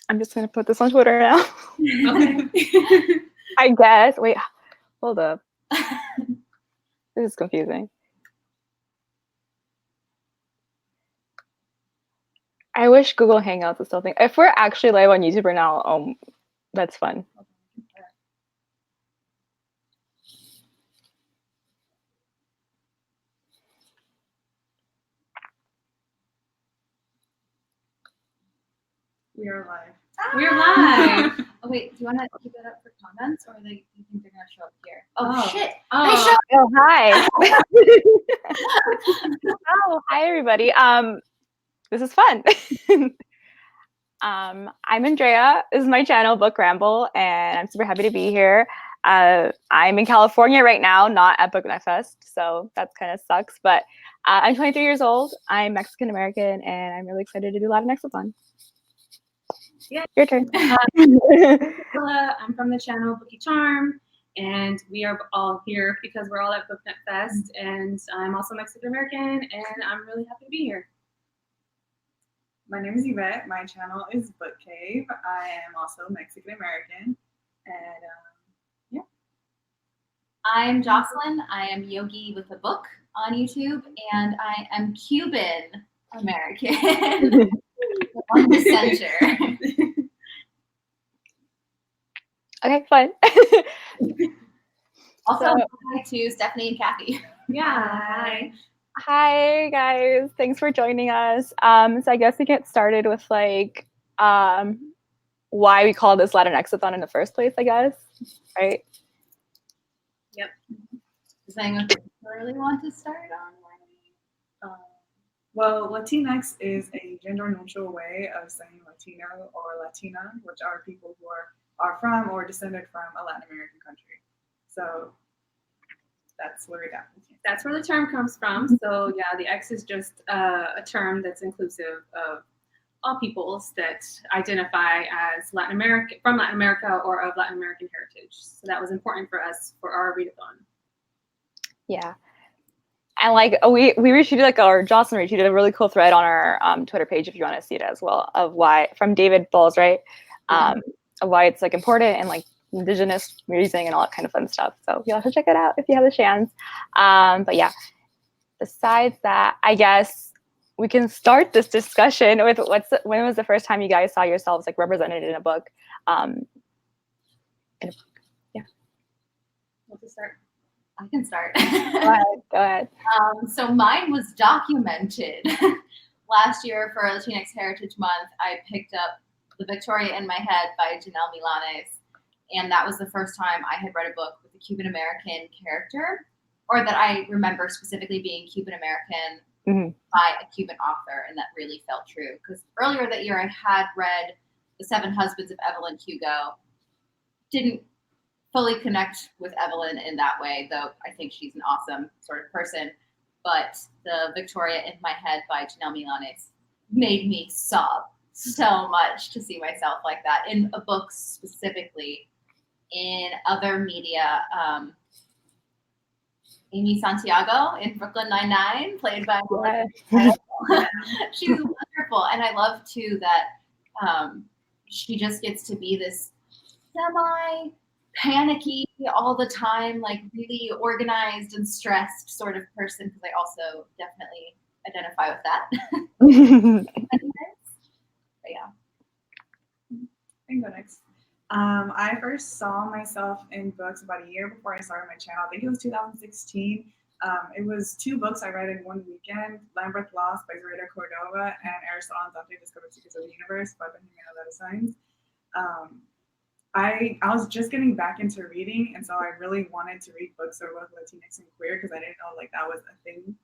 I'm just gonna put this on Twitter now. Okay. I guess. Wait, hold up. This is confusing. I wish Google Hangouts is still thing. If we're actually live on YouTube right now, that's fun. We are live. We're live. Oh wait, do you want to keep it up for comments, or do you think they're gonna show up here? Oh shit! Oh, hi. Oh, hi everybody. This is fun. I'm Andrea. This is my channel, Book Ramble, and I'm super happy to be here. I'm in California right now, not at Book Fest, so that kind of sucks. But I'm 23 years old. I'm Mexican American, and I'm really excited to do Latinx-A-Thon. Yeah, your turn. I'm from the channel Bookie Charm, and we are all here because we're all at Book Fest, and I'm also Mexican American, and I'm really happy to be here. My name is Yvette. My channel is Book Cave. I am also Mexican American, and yeah. I'm Jocelyn. I am Yogi with a book on YouTube, and I am Cuban American. On the center. Okay, fun. Also, hi to Stephanie and Kathy. Yeah, hi. Hi guys, thanks for joining us. So I guess we get started with like why we call this Latinx-A-Thon in the first place, I guess, right? Yep. Does anyone really want to start on? Well, Latinx is a gender-neutral way of saying Latino or Latina, which are people who are from or descended from a Latin American country. So that's where we got it. That's where the term comes from. So yeah, the X is just a term that's inclusive of all peoples that identify as from Latin America or of Latin American heritage. So that was important for us for our readathon. Yeah. And like we retweeted Jocelyn retweeted a really cool thread on our Twitter page if you want to see it as well, of why, from David Bowles, right? Of why it's like important and like Indigenous music and all that kind of fun stuff. So you'll have to check it out if you have the chance. But yeah, besides that, I guess we can start this discussion with when was the first time you guys saw yourselves like represented in a book? Yeah. Want to start? I can start. Go ahead. So mine was documented. Last year for Latinx Heritage Month, I picked up The Victoria in My Head by Janelle Milanes. And that was the first time I had read a book with a Cuban American character, or that I remember specifically being Cuban American by a Cuban author, and that really felt true. Because earlier that year I had read The Seven Husbands of Evelyn Hugo. Didn't fully connect with Evelyn in that way, though I think she's an awesome sort of person. But The Victoria in My Head by Janelle Milanes made me sob so much to see myself like that in a book specifically. In other media, Amy Santiago in Brooklyn Nine-Nine, played by she's wonderful, and I love too that she just gets to be this semi-panicky all the time, like really organized and stressed sort of person, because I also definitely identify with that. But yeah. I can go next. I first saw myself in books about a year before I started my channel. I think it was 2016. It was 2 books I read in one weekend: Lambeth Lost by Zoraida Cordova and Aristotle and Dante Discovered Secrets of the Universe by Benjamin Aleta Sainz. I was just getting back into reading, and so I really wanted to read books that were both Latinx and queer because I didn't know like that was a thing.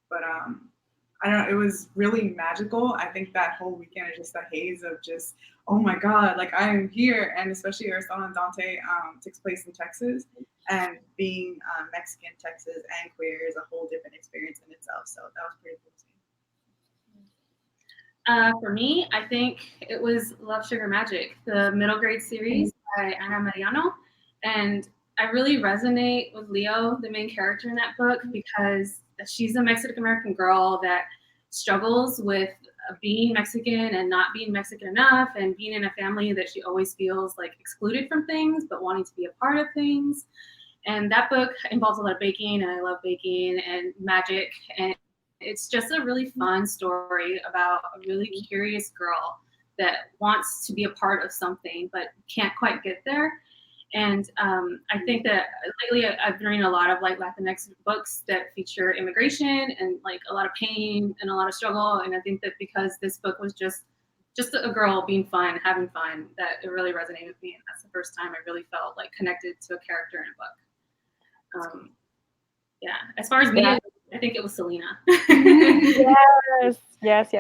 But I don't know, it was really magical. I think that whole weekend is just a haze of just, oh my God, like I am here. And especially Aristotle and Dante takes place in Texas, and being Mexican, Texas, and queer is a whole different experience in itself. So that was pretty cool to see. For me, I think it was Love, Sugar, Magic, the middle grade series by Ana Mariano. And I really resonate with Leo, the main character in that book, because she's a Mexican American girl that struggles with being Mexican and not being Mexican enough, and being in a family that she always feels like excluded from things, but wanting to be a part of things. And that book involves a lot of baking, and I love baking and magic. And it's just a really fun story about a really curious girl that wants to be a part of something, but can't quite get there. And I think that lately I've been reading a lot of like Latinx books that feature immigration and like a lot of pain and a lot of struggle. And I think that because this book was just a girl being fun, having fun, that it really resonated with me. And that's the first time I really felt like connected to a character in a book. Yeah, as far as me, I think it was Selena. Yes.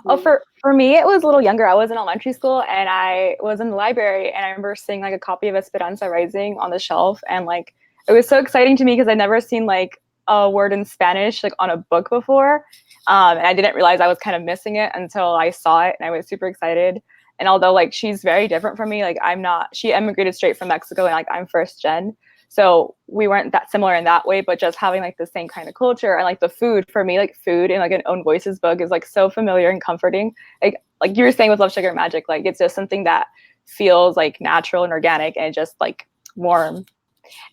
Oh, for me, it was a little younger. I was in elementary school, and I was in the library, and I remember seeing like a copy of Esperanza Rising on the shelf, and like it was so exciting to me because I'd never seen like a word in Spanish like on a book before, and I didn't realize I was kind of missing it until I saw it, and I was super excited. And although like she's very different from me, like I'm not. She emigrated straight from Mexico, and like I'm first gen. So we weren't that similar in that way, but just having like the same kind of culture and like the food for me, like food in like an Own Voices book is like so familiar and comforting. Like you were saying with Love, Sugar, Magic, like it's just something that feels like natural and organic and just like warm.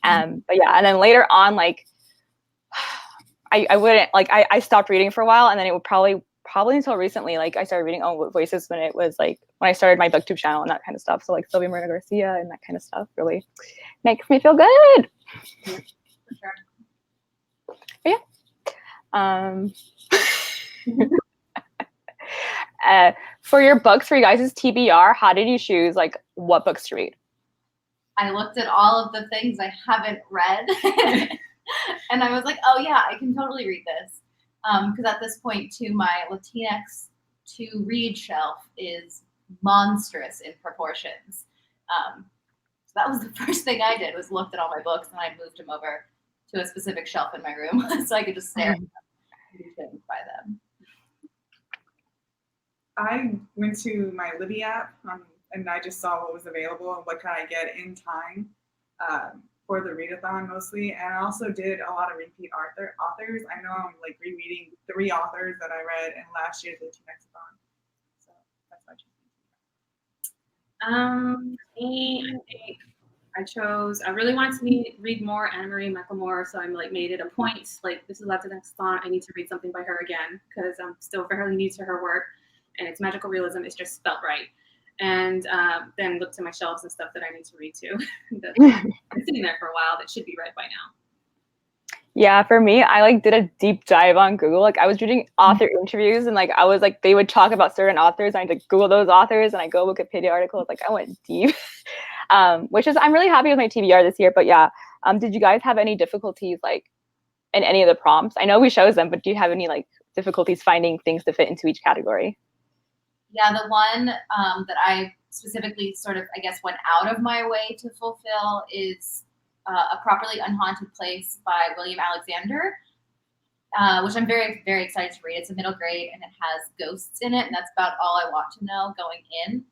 But yeah, and then later on, like I wouldn't like I stopped reading for a while, and then it would probably until recently, like I started reading Own Voices when it was like when I started my booktube channel and that kind of stuff. So like Sylvia Moreno Garcia and that kind of stuff really makes me feel good. Yeah, for sure. But yeah. For your books, for you guys' TBR, how did you choose like what books to read? I looked at all of the things I haven't read and I was like, oh yeah, I can totally read this. Because at this point too, my Latinx to read shelf is monstrous in proportions. So that was the first thing I did, was looked at all my books, and I moved them over to a specific shelf in my room so I could just stare at them and by them. I went to my Libby app and I just saw what was available and what can I get in time for the readathon mostly. And I also did a lot of repeat authors. I know I'm like rereading 3 authors that I read in last year's Latinxathon. So that's my I really wanted to read more Anna Marie McLemore, so I'm like made it a point. Like, this is Latinxathon, I need to read something by her again because I'm still fairly new to her work, and it's magical realism. It's just spelt right. And then look to my shelves and stuff that I need to read too. That's been sitting there for a while that should be read by now. Yeah, for me, I like did a deep dive on Google. Like I was reading author interviews, and like I was like they would talk about certain authors, and I had to Google those authors, and I go Wikipedia articles. Like I went deep, which is I'm really happy with my TBR this year. But yeah, did you guys have any difficulties like in any of the prompts? I know we chose them, but do you have any like difficulties finding things to fit into each category? Yeah, the one that I specifically sort of, I guess, went out of my way to fulfill is A Properly Unhaunted Place by William Alexander, which I'm very, very excited to read. It's a middle grade, and it has ghosts in it, and that's about all I want to know going in.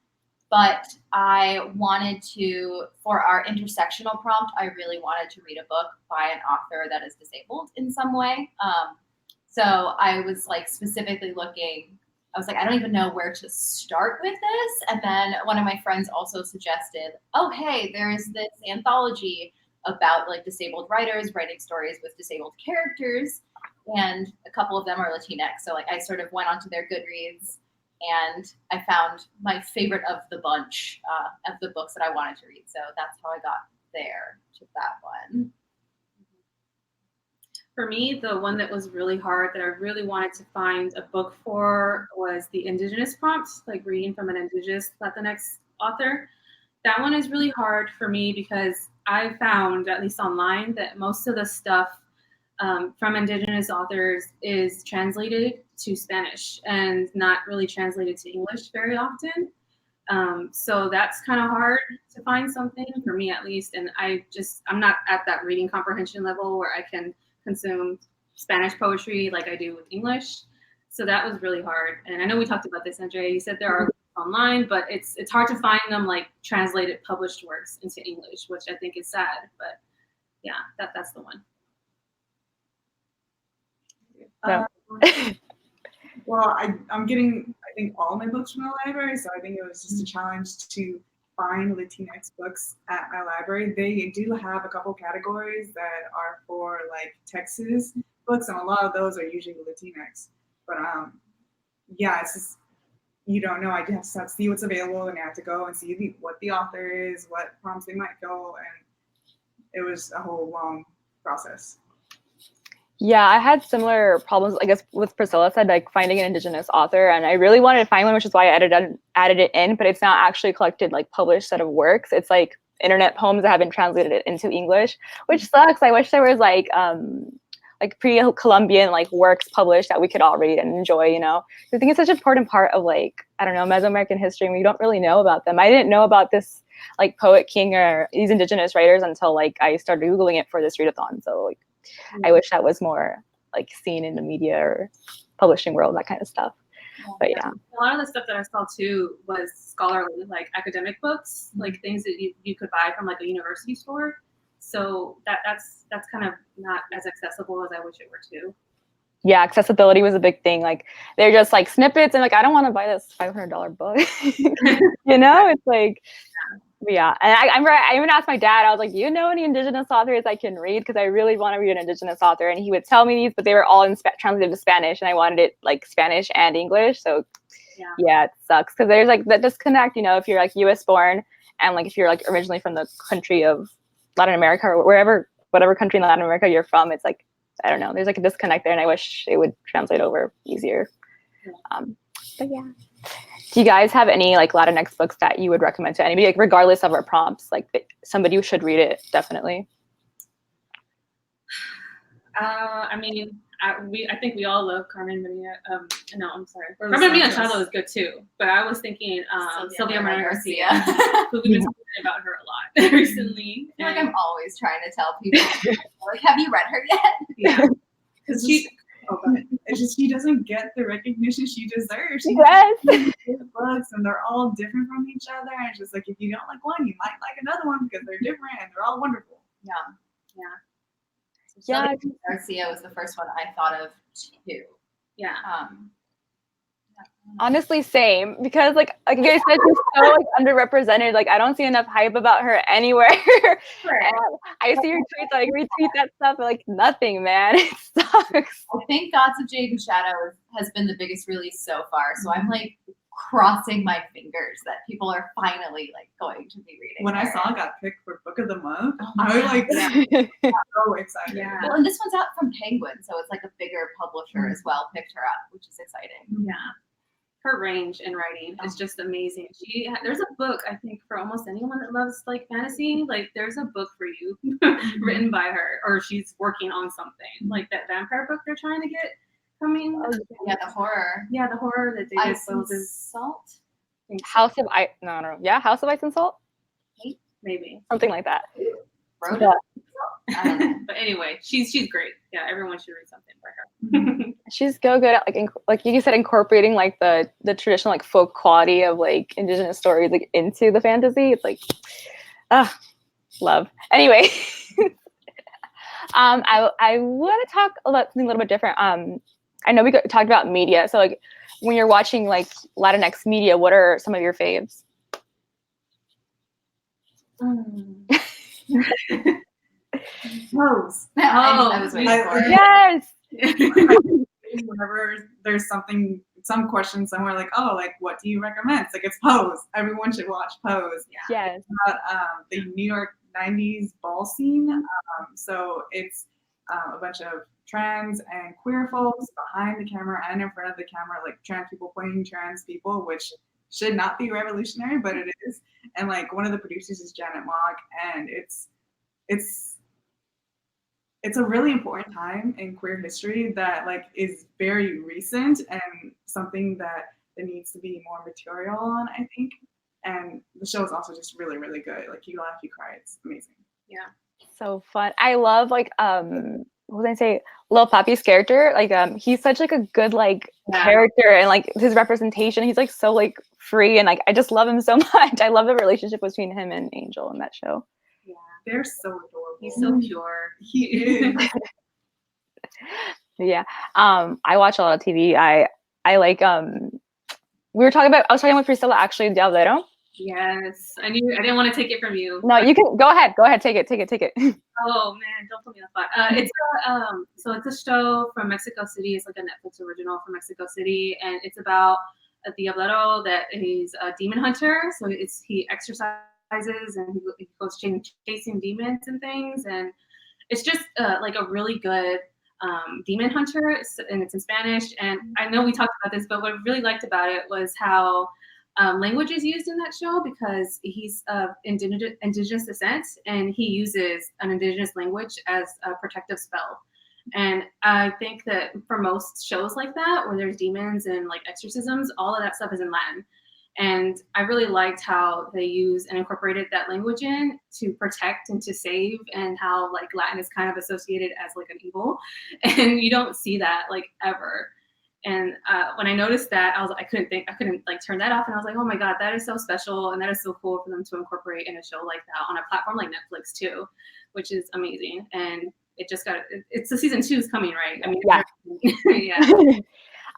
But I wanted to, for our intersectional prompt, I really wanted to read a book by an author that is disabled in some way. So I was like specifically looking, I was like, I don't even know where to start with this. And then one of my friends also suggested, oh, hey, there's this anthology about like disabled writers writing stories with disabled characters. And a couple of them are Latinx. So like I sort of went onto their Goodreads and I found my favorite of the bunch of the books that I wanted to read. So that's how I got there to that one. For me, the one that was really hard that I really wanted to find a book for was the Indigenous prompt, like reading from an Indigenous Latinx author. That one is really hard for me because I found, at least online, that most of the stuff from Indigenous authors is translated to Spanish and not really translated to English very often. So that's kind of hard to find something, for me at least. And I'm not at that reading comprehension level where I can consume Spanish poetry like I do with English. So that was really hard. And I know we talked about this, Andrea. You said there are online, but it's hard to find them like translated published works into English, which I think is sad. But yeah, that's the one. No. Well, I think, all my books from the library. So I think it was just a challenge to find Latinx books at my library. They do have a couple categories that are for like Texas books, and a lot of those are usually Latinx. But yeah, it's just, you don't know. I just have to see what's available, and I have to go and see what the author is, what prompts they might go, and it was a whole long process. Yeah, I had similar problems, I guess, with Priscilla said, like finding an Indigenous author, and I really wanted to find one, which is why I added it in, but it's not actually a collected, like, published set of works. It's like internet poems that have been translated into English, which sucks. I wish there was like pre-Columbian like works published that we could all read and enjoy, you know. I think it's such an important part of, like, I don't know, Mesoamerican history, and we don't really know about them. I didn't know about this like poet king or these Indigenous writers until like I started Googling it for this readathon. So like, I wish that was more like seen in the media or publishing world, that kind of stuff. But yeah. A lot of the stuff that I saw too was scholarly, like academic books, like things that you could buy from like a university store. So that's kind of not as accessible as I wish it were too. Yeah, accessibility was a big thing. Like they're just like snippets, and like I don't want to buy this $500 book. You know, it's like, yeah. And I even asked my dad. I was like, "Do you know any Indigenous authors I can read? Because I really want to read an Indigenous author." And he would tell me these, but they were all in translated to Spanish, and I wanted it like Spanish and English. So yeah, it sucks because there's like that disconnect. You know, if you're like U.S. born, and like if you're like originally from the country of Latin America or whatever country in Latin America you're from, it's like, I don't know, there's like a disconnect there, and I wish it would translate over easier. But yeah. Do you guys have any like Latinx books that you would recommend to anybody, like regardless of our prompts? Like somebody should read it, definitely. I mean, I think we all love Carmen Maria. No, I'm sorry. Carmen Maria Machado is good too, but I was thinking Sylvia Moreno Garcia. We've been talking about her a lot recently. I feel like I'm always trying to tell people, like, have you read her yet? Yeah, because it's just she doesn't get the recognition she deserves. She Yes. books, and they're all different from each other. And it's just like, if you don't like one, you might like another one because they're different and they're all wonderful. Yeah. Yeah. Garcia was the first one I thought of too. Yeah. Honestly, same, because like you guys said, she's so like underrepresented. Like I don't see enough hype about her anywhere. I see her tweets, like retweet that stuff, but like nothing, man. It sucks. I think Gods of Jade and Shadow has been the biggest release so far. So I'm like crossing my fingers that people are finally like going to be reading. When her. I saw it got picked for Book of the Month, I was like so excited. Yeah. Well, and this one's out from Penguin, so it's like a bigger publisher as well picked her up, which is exciting. Yeah. Her range in writing is just amazing. There's a book, I think, for almost anyone that loves like fantasy. Like there's a book for you written by her, or she's working on something. Like that vampire book they're trying to get coming. Yeah, the horror. Yeah, the horror that they Ice did. and Salt. House of Ice. No. Yeah, House of Ice and Salt. Maybe Something like that. Rhoda? But anyway, she's great. Yeah, everyone should read something by her. She's so good at like you said, incorporating like the traditional like folk quality of like Indigenous stories like into the fantasy. It's like, love. Anyway, I want to talk about something a little bit different. I know we talked about media, so like when you're watching like Latinx media, what are some of your faves? Pose. I was waiting for it. Yes. Whenever there's some question somewhere like, oh, like what do you recommend? It's like, it's Pose. Everyone should watch Pose. Yes. The New York 90s ball scene. So it's a bunch of trans and queer folks behind the camera and in front of the camera, like trans people playing trans people, which should not be revolutionary, but it is. And like one of the producers is Janet Mock, and it's a really important time in queer history that like is very recent and something that there needs to be more material on, I think. And the show is also just really, really good. Like you laugh, you cry. It's amazing. Yeah. So fun. I love like what was I say? Lil Papi's character. Like he's such like a good like character, and like his representation. He's like so like free, and like I just love him so much. I love the relationship between him and Angel in that show. Yeah. They're so adorable. He's so pure. He is. Yeah. I watch a lot of TV. I like We were talking about, I was talking with Priscilla actually, Diablero. Yes, I didn't want to take it from you. No, you can, go ahead, take it. Oh man, don't put me on the spot. So it's a show from Mexico City. It's like a Netflix original from Mexico City, and it's about a diablero that he's a demon hunter. So he exercises and he goes chasing demons and things, and it's just like a really good demon hunter, and it's in Spanish. And I know we talked about this, but what I really liked about it was how language is used in that show, because he's of indigenous descent, and he uses an indigenous language as a protective spell. And I think that for most shows like that, where there's demons and like exorcisms, all of that stuff is in Latin. And I really liked how they used and incorporated that language in to protect and to save, and how like Latin is kind of associated as like an evil, and you don't see that like ever. And when I noticed that, I couldn't like turn that off, and I was like, oh my God, that is so special, and that is so cool for them to incorporate in a show like that on a platform like Netflix too, which is amazing. And it's the season 2 is coming, right? I mean, yeah. Yeah.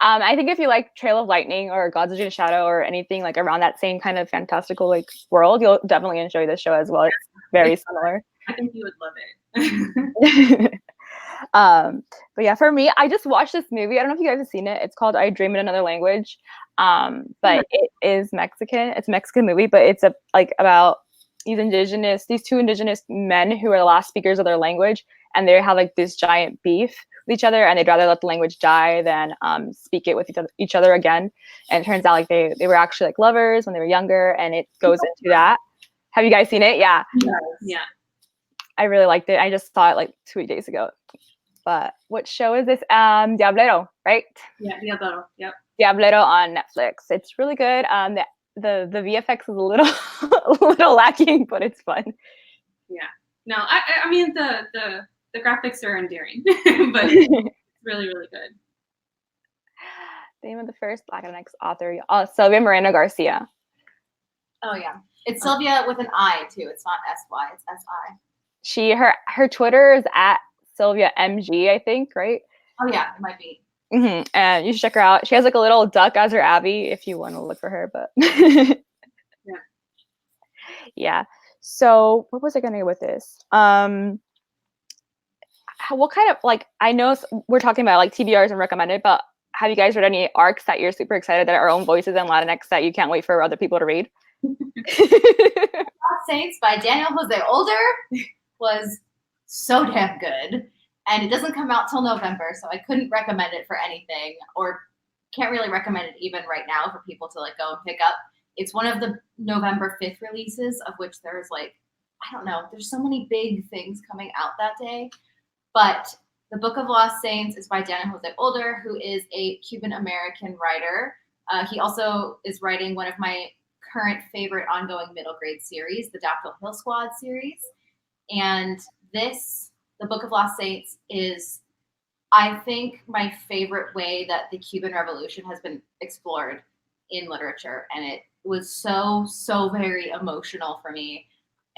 I think if you like Trail of Lightning or Gods of June Shadow or anything like around that same kind of fantastical like world, you'll definitely enjoy this show as well. It's very similar. I think you would love it. But yeah, for me, I just watched this movie. I don't know if you guys have seen it. It's called I Dream in Another Language. But it is Mexican. It's a Mexican movie, but it's about these two indigenous men who are the last speakers of their language, and they have like this giant beef with each other, and they'd rather let the language die than speak it with each other again. And it turns out like they were actually like lovers when they were younger, and it goes into that. Have you guys seen it? Yeah. Yeah. I really liked it. I just saw it like 2 days ago. But what show is this? Diablero, right? Yeah, Diablero. Yep. Diablero on Netflix. It's really good. The VFX is a little a little lacking, but it's fun. Yeah. No, I mean the graphics are endearing, but it's really, really good. Name of the first Latinx author, Sylvia Moreno Garcia. Oh yeah, it's Sylvia with an I too. It's not S-Y, it's S-I. Her Twitter is at Sylvia MG, I think, right? Oh yeah, it might be. Mm-hmm. And you should check her out. She has like a little duck as her Abby if you want to look for her. But yeah. So what was I gonna do with this? What kind of like, I know we're talking about like TBRs and recommended, but have you guys read any arcs that you're super excited that are our own voices in Latinx that you can't wait for other people to read? Saints by Daniel Jose Older was so damn good, and it doesn't come out till November, so I couldn't recommend it for anything, or can't really recommend it even right now for people to like go and pick up. It's one of the November 5th releases, of which there's like, I don't know, there's so many big things coming out that day. But The Book of Lost Saints is by Daniel Jose Older, who is a Cuban American writer. He also is writing one of my current favorite ongoing middle grade series, the Dapple Hill Squad series. And The Book of Lost Saints is, I think, my favorite way that the Cuban Revolution has been explored in literature. And it was so, so very emotional for me.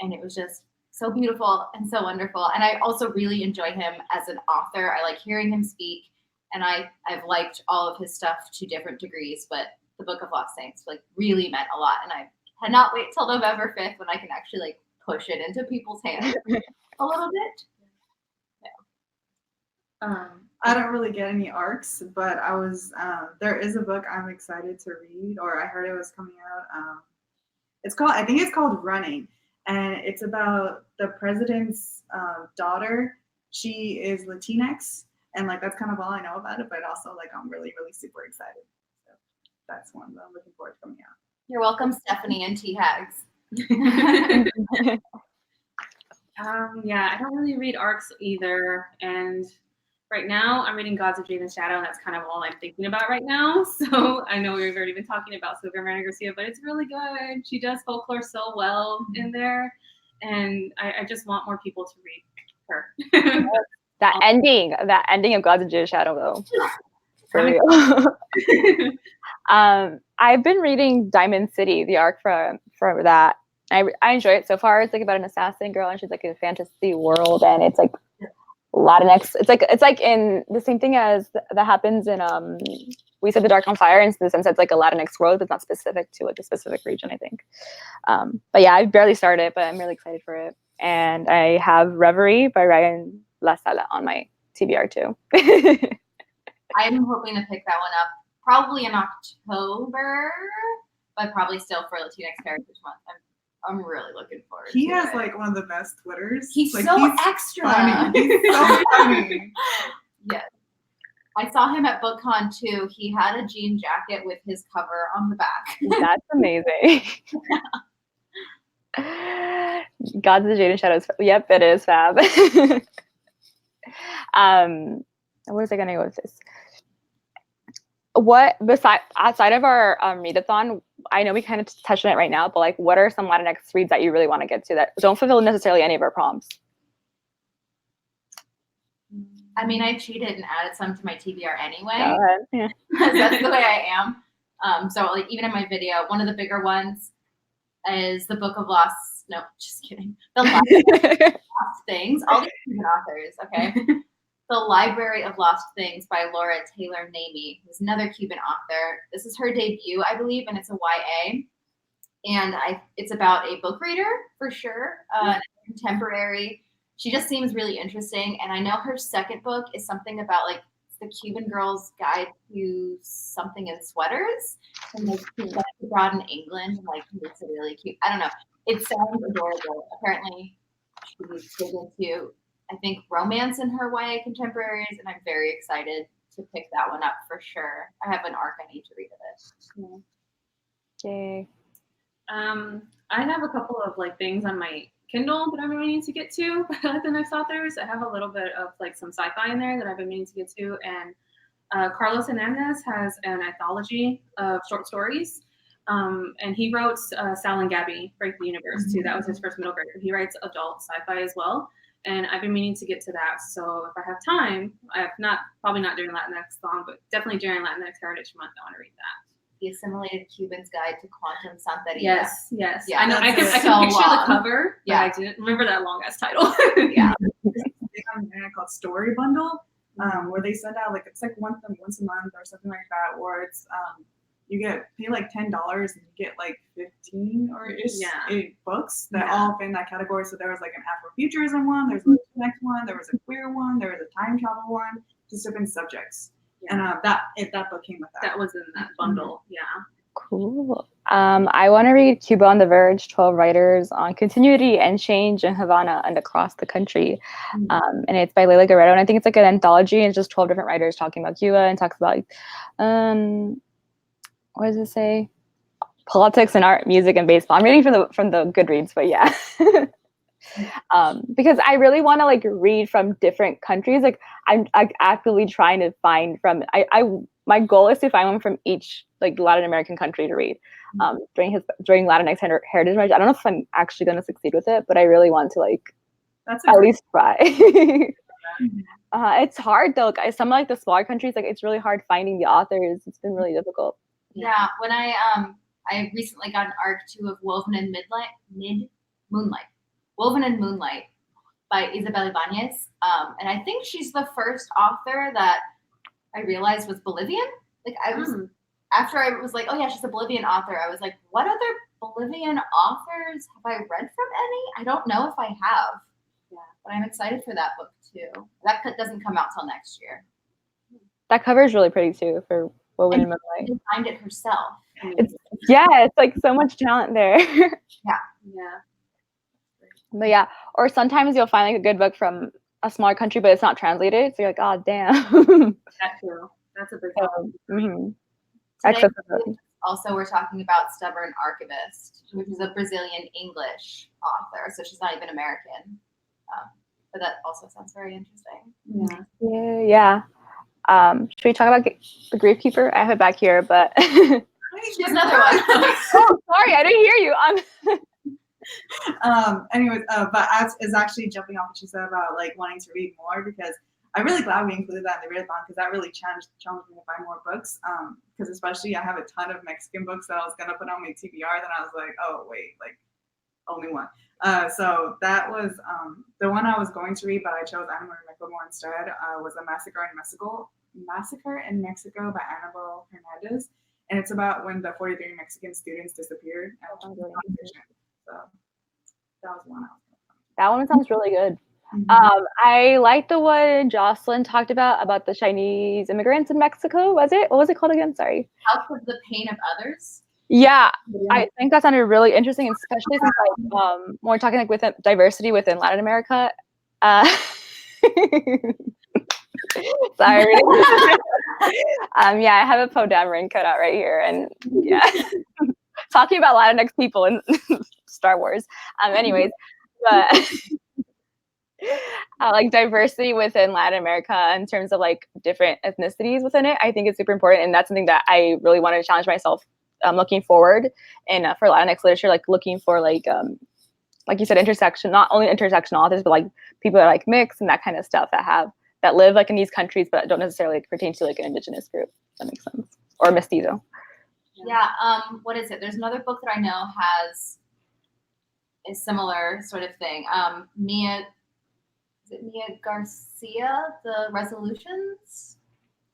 And it was just so beautiful and so wonderful. And I also really enjoy him as an author. I like hearing him speak, and I've liked all of his stuff to different degrees, but The Book of Lost Saints like really meant a lot. And I cannot wait till November 5th when I can actually like push it into people's hands a little bit. Yeah. I don't really get any arcs, but there is a book I'm excited to read, or I heard it was coming out. I think it's called Running. And it's about the president's daughter. She is Latinx, and like that's kind of all I know about it. But also, like, I'm really, really super excited. So that's one that I'm looking forward to coming out. You're welcome, Stephanie and T-Hags. Yeah, I don't really read arcs either, and right now I'm reading Gods of Jade and Shadow, and that's kind of all I'm thinking about right now. So I know we've already been talking about Sylvia Moreno Garcia, but it's really good. She does folklore so well in there, and I just want more people to read her. that ending of Gods of Jade and Shadow, though. For real. I've been reading Diamond City, the arc for that. I enjoy it so far. It's like about an assassin girl, and she's like in a fantasy world, and it's like Latinx. It's like in the same thing as that happens in We Set the Dark on Fire, in the sense that it's like a Latinx world, but not specific to like a specific region, I think. But yeah, I barely started, but I'm really excited for it. And I have Reverie by Ryan La Sala on my TBR too. I'm hoping to pick that one up probably in October, but probably still for Latinx Heritage Month. I'm really looking forward to it. He has like one of the best Twitters. He's like, so he's extra. Funny. He's so funny. Yes. I saw him at BookCon too. He had a jean jacket with his cover on the back. That's amazing. Gods of the Jade and Shadows. Yep, it is fab. Where was I gonna go with this? What outside of our readathon, I know we kind of touched on it right now, but like, what are some Latinx reads that you really want to get to that don't fulfill necessarily any of our prompts? I mean, I cheated and added some to my TBR anyway. Go ahead. Yeah. That's the way I am. So like even in my video, one of the bigger ones is the Book of Lost. No, just kidding. The Lost Things. All these Cuban authors. Okay. The Library of Lost Things by Laura Taylor Namey, who's another Cuban author. This is her debut, I believe, and it's a YA. And it's about a book reader for sure, contemporary. She just seems really interesting. And I know her second book is something about like the Cuban girl's guide to something in sweaters. And like she's abroad in England and like makes it really cute. I don't know. It sounds adorable. Apparently she's big into, I think, romance in her YA contemporaries, and I'm very excited to pick that one up for sure. I have an arc I need to read of it. Yay. I have a couple of like things on my Kindle that I've been meaning to get to by Latinx authors. I have a little bit of like some sci-fi in there that I've been meaning to get to, and Carlos Hernandez has an anthology of short stories. And he wrote Sal and Gabby Break the Universe too. That was his first middle grade. He writes adult sci-fi as well. And I've been meaning to get to that. So if I have time, probably not during Latinxathon, but definitely during Latinx Heritage Month, I want to read that. The Assimilated Cuban's Guide to Quantum Santeria. Yes. Yeah, I know. I can picture the cover, but I didn't remember that long ass title. Yeah. There's something on the internet called Story Bundle, where they send out like, it's like once a month or something like that, where it's you pay like $10 and you get like 15 or ish books that all fit in that category. So there was like an Afrofuturism one, there's a Latinx one, there was a queer one, there was a time travel one, just different subjects. And that book came with that. That was in that bundle. Yeah. Cool. I want to read Cuba on the Verge, 12 Writers on Continuity and Change in Havana and Across the Country. And it's by Leila Guerrero. And I think it's like an anthology, and it's just 12 different writers talking about Cuba, and talks about what does it say? Politics and art, music, and baseball. I'm reading from the Goodreads, but yeah. Because I really want to like read from different countries. Like I'm actively trying to find from my goal is to find one from each like Latin American country to read during Latinx Heritage Month. I don't know if I'm actually going to succeed with it, but I really want to like at least try. It's hard though. Some like the smaller countries, like it's really hard finding the authors. It's been really difficult. Yeah, when I recently got an arc too of Woven in Moonlight by Isabel Ibanez. And I think she's the first author that I realized was Bolivian. Like I was, after I was like, oh yeah, she's a Bolivian author. I was like, what other Bolivian authors have I read from any? I don't know if I have. Yeah, but I'm excited for that book too. That doesn't come out till next year. That cover is really pretty too for Woven in Moonlight. She designed it herself. It's like so much talent there. Yeah. But yeah, or sometimes you'll find like a good book from a smaller country, but it's not translated. So you're like, oh damn. That's true. That's a big problem. Today, also, we're talking about Stubborn Archivist, which is a Brazilian English author. So she's not even American. But that also sounds very interesting. Yeah. Should we talk about the Gravekeeper? I have it back here, but she's another one. Oh, sorry, I didn't hear you. Anyways, but as is actually jumping off what you said about like wanting to read more, because I'm really glad we included that in the readathon, because that really challenged me to find more books. Because especially I have a ton of Mexican books that I was gonna put on my TBR. Then I was like, oh wait, like only one. So that was the one I was going to read, but I chose Animal Mexico instead. Was a Massacre in Mexico by Annabelle Hernandez, and it's about when the 43 Mexican students disappeared. So that was one. That one sounds really good. Mm-hmm. I like the one Jocelyn talked about the Chinese immigrants in Mexico. Was it? What was it called again? Sorry. House of the Pain of Others. Yeah, I think that sounded really interesting, especially since when we're talking like with diversity within Latin America. Sorry. Yeah, I have a Podam ring cut out right here, and yeah, talking about Latinx people in Star Wars. Anyways, but like diversity within Latin America in terms of like different ethnicities within it, I think it's super important, and that's something that I really wanted to challenge myself. Looking forward, and for Latinx literature, like looking for like you said, not only intersectional authors, but like people that are like mixed and that kind of stuff that live like in these countries, but don't necessarily like, pertain to like an indigenous group. If that makes sense, or mestizo. Yeah. What is it? There's another book that I know has a similar sort of thing. Mia Garcia, The Resolutions?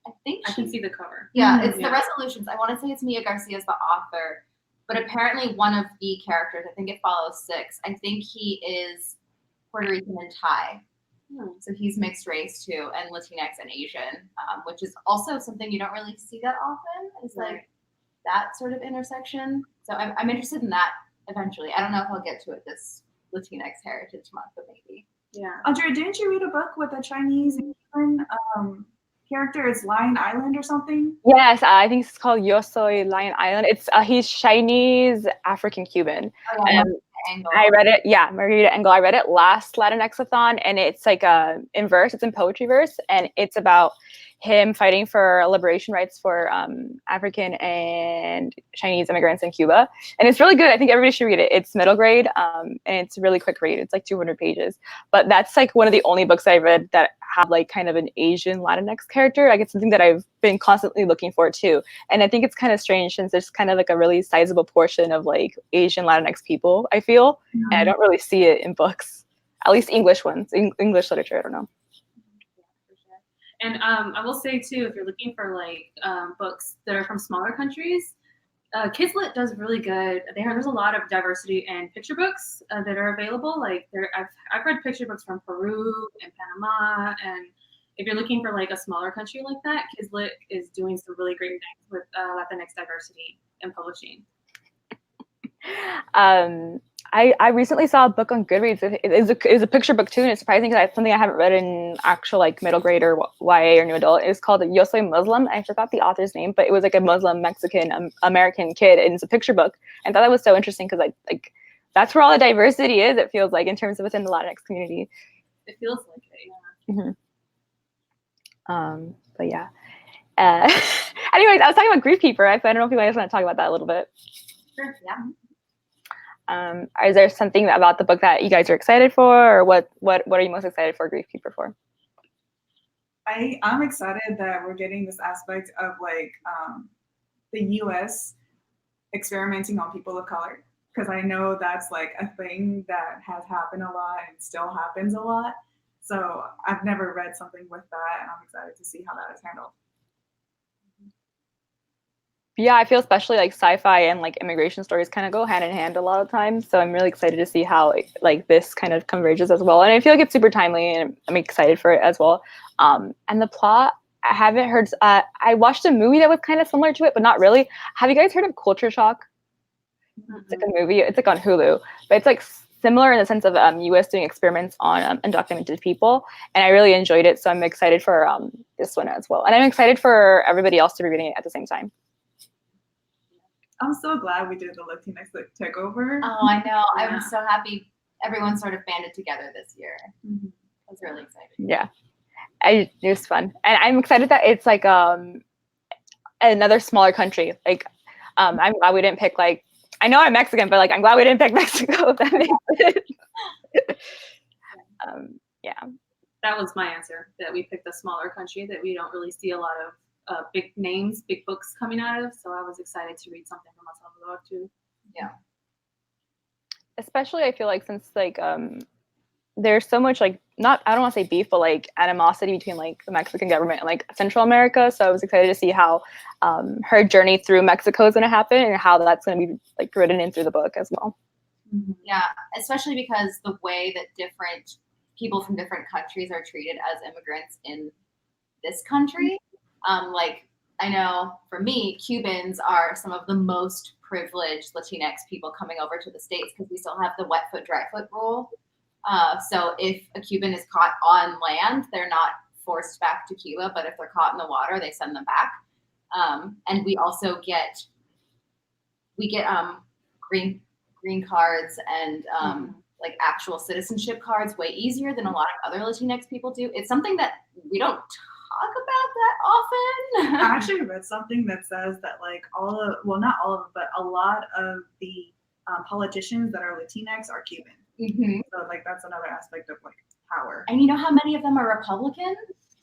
I think I can see the cover. Yeah, it's The Resolutions. I want to say it's Mia Garcia's the author, but apparently one of the characters, I think it follows 6. I think he is Puerto Rican and Thai. So he's mixed race too, and Latinx and Asian, which is also something you don't really see that often. Is like that sort of intersection. So I'm interested in that eventually. I don't know if I'll get to it this Latinx Heritage Month, but maybe. Yeah. Andrea, didn't you read a book with a Chinese character? It's Lion Island or something? Yes, I think it's called Yo Soy Lion Island. It's he's Chinese, African, Cuban. Oh, yeah, I read it. Yeah, Margarita Engel. I read it last Latinxathon, and it's like in verse. It's in poetry verse, and it's about him fighting for liberation rights for African and Chinese immigrants in Cuba. And it's really good. I think everybody should read it. It's middle grade, and it's a really quick read. It's like 200 pages. But that's like one of the only books I read that have like kind of an Asian Latinx character. Like it's something that I've been constantly looking for too. And I think it's kind of strange since there's kind of like a really sizable portion of like Asian Latinx people, I feel. And I don't really see it in books, at least English ones, English literature, I don't know. And I will say too, if you're looking for like books that are from smaller countries, Kislet does really good. There's a lot of diversity in picture books that are available. Like I've read picture books from Peru and Panama, and if you're looking for like a smaller country like that, Kislet is doing some really great things with Latinx diversity in publishing. I recently saw a book on Goodreads. It was a picture book too, and it's surprising because it's something I haven't read in actual like middle grade or YA or new adult. It's called Yo Soy Muslim. I forgot the author's name, but it was like a Muslim Mexican American kid, and it's a picture book. And I thought that was so interesting because like that's where all the diversity is. It feels like in terms of within the Latinx community. It feels like it, yeah. But yeah. Anyways, I was talking about Grief Keeper. I don't know if you guys want to talk about that a little bit. Sure. Yeah. Is there something about the book that you guys are excited for, or what are you most excited for Grief Keeper for? I'm excited that we're getting this aspect of like the U.S. experimenting on people of color, because I know that's like a thing that has happened a lot and still happens a lot. So I've never read something with that, and I'm excited to see how that is handled. Yeah, I feel especially like sci-fi and like immigration stories kind of go hand in hand a lot of times. So I'm really excited to see how like this kind of converges as well. And I feel like it's super timely, and I'm excited for it as well. And the plot, I haven't heard. I watched a movie that was kind of similar to it, but not really. Have you guys heard of Culture Shock? It's like a movie. It's like on Hulu, but it's like similar in the sense of U.S. doing experiments on undocumented people, and I really enjoyed it. So I'm excited for this one as well, and I'm excited for everybody else to be reading it at the same time. I'm so glad we did the Latinx takeover. Oh, I know. Yeah. I'm so happy everyone sort of banded together this year. Mm-hmm. I was really excited. Yeah, it was fun, and I'm excited that it's like another smaller country. Like, I'm glad we didn't pick like. I know I'm Mexican, but like I'm glad we didn't pick Mexico. That makes sense. Yeah. That was my answer. That we picked a smaller country that we don't really see a lot of. Big names, big books coming out of, so I was excited to read something from El Salvador too. Yeah. especially I feel like since like there's so much like not I don't want to say beef, but like animosity between like the Mexican government and like Central America. So I was excited to see how her journey through Mexico is going to happen and how that's going to be like written in through the book as well. Yeah, especially because the way that different people from different countries are treated as immigrants in this country. Like I know for me, Cubans are some of the most privileged Latinx people coming over to the States because we still have the wet foot, dry foot rule. So if a Cuban is caught on land, they're not forced back to Cuba, but if they're caught in the water, they send them back. And we also get green cards and like actual citizenship cards way easier than a lot of other Latinx people do. It's something that we don't talk about that often. I actually read something that says that like not all of them, but a lot of the politicians that are Latinx are Cuban. So like that's another aspect of like power. And you know how many of them are Republican?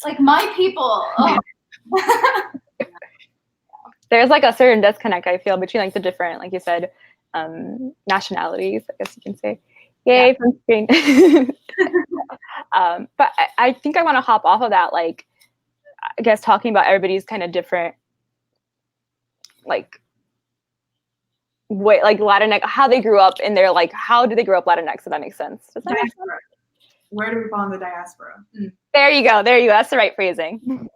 Like my people. Oh. There's like a certain disconnect I feel between like the different, like you said, nationalities, I guess you can say. Yay, sunscreen. But I think I want to hop off of that, like, I guess talking about everybody's kind of different, like, way, like Latinx, how they grew up in their, like, how do they grow up Latinx, if that makes sense. Does that make sense? Where do we fall in the diaspora? There you go. That's the right phrasing.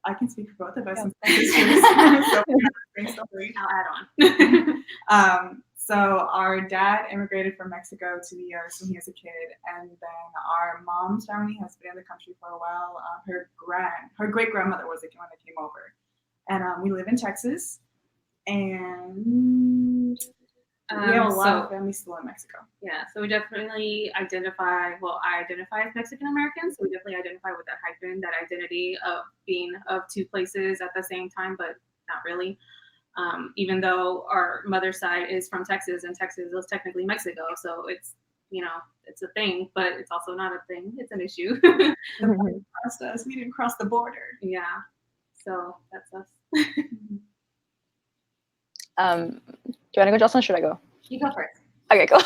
I can speak for both of us. I'll add on. So our dad immigrated from Mexico to the US when he was a kid, and then our mom's family has been in the country for a while. Her great grandmother was the one that came over, and we live in Texas, and we have a lot of family still in Mexico. Yeah, so we definitely identify. Well, I identify as Mexican American, so we definitely identify with that hyphen, that identity of being of two places at the same time, but not really. Even though our mother's side is from Texas, and Texas is technically Mexico, so it's, you know, it's a thing, but it's also not a thing. It's an issue. Crossed us. We didn't cross the border. Yeah, so that's us. Do you want to go, Jocelyn, or should I go? You go first. Okay, cool.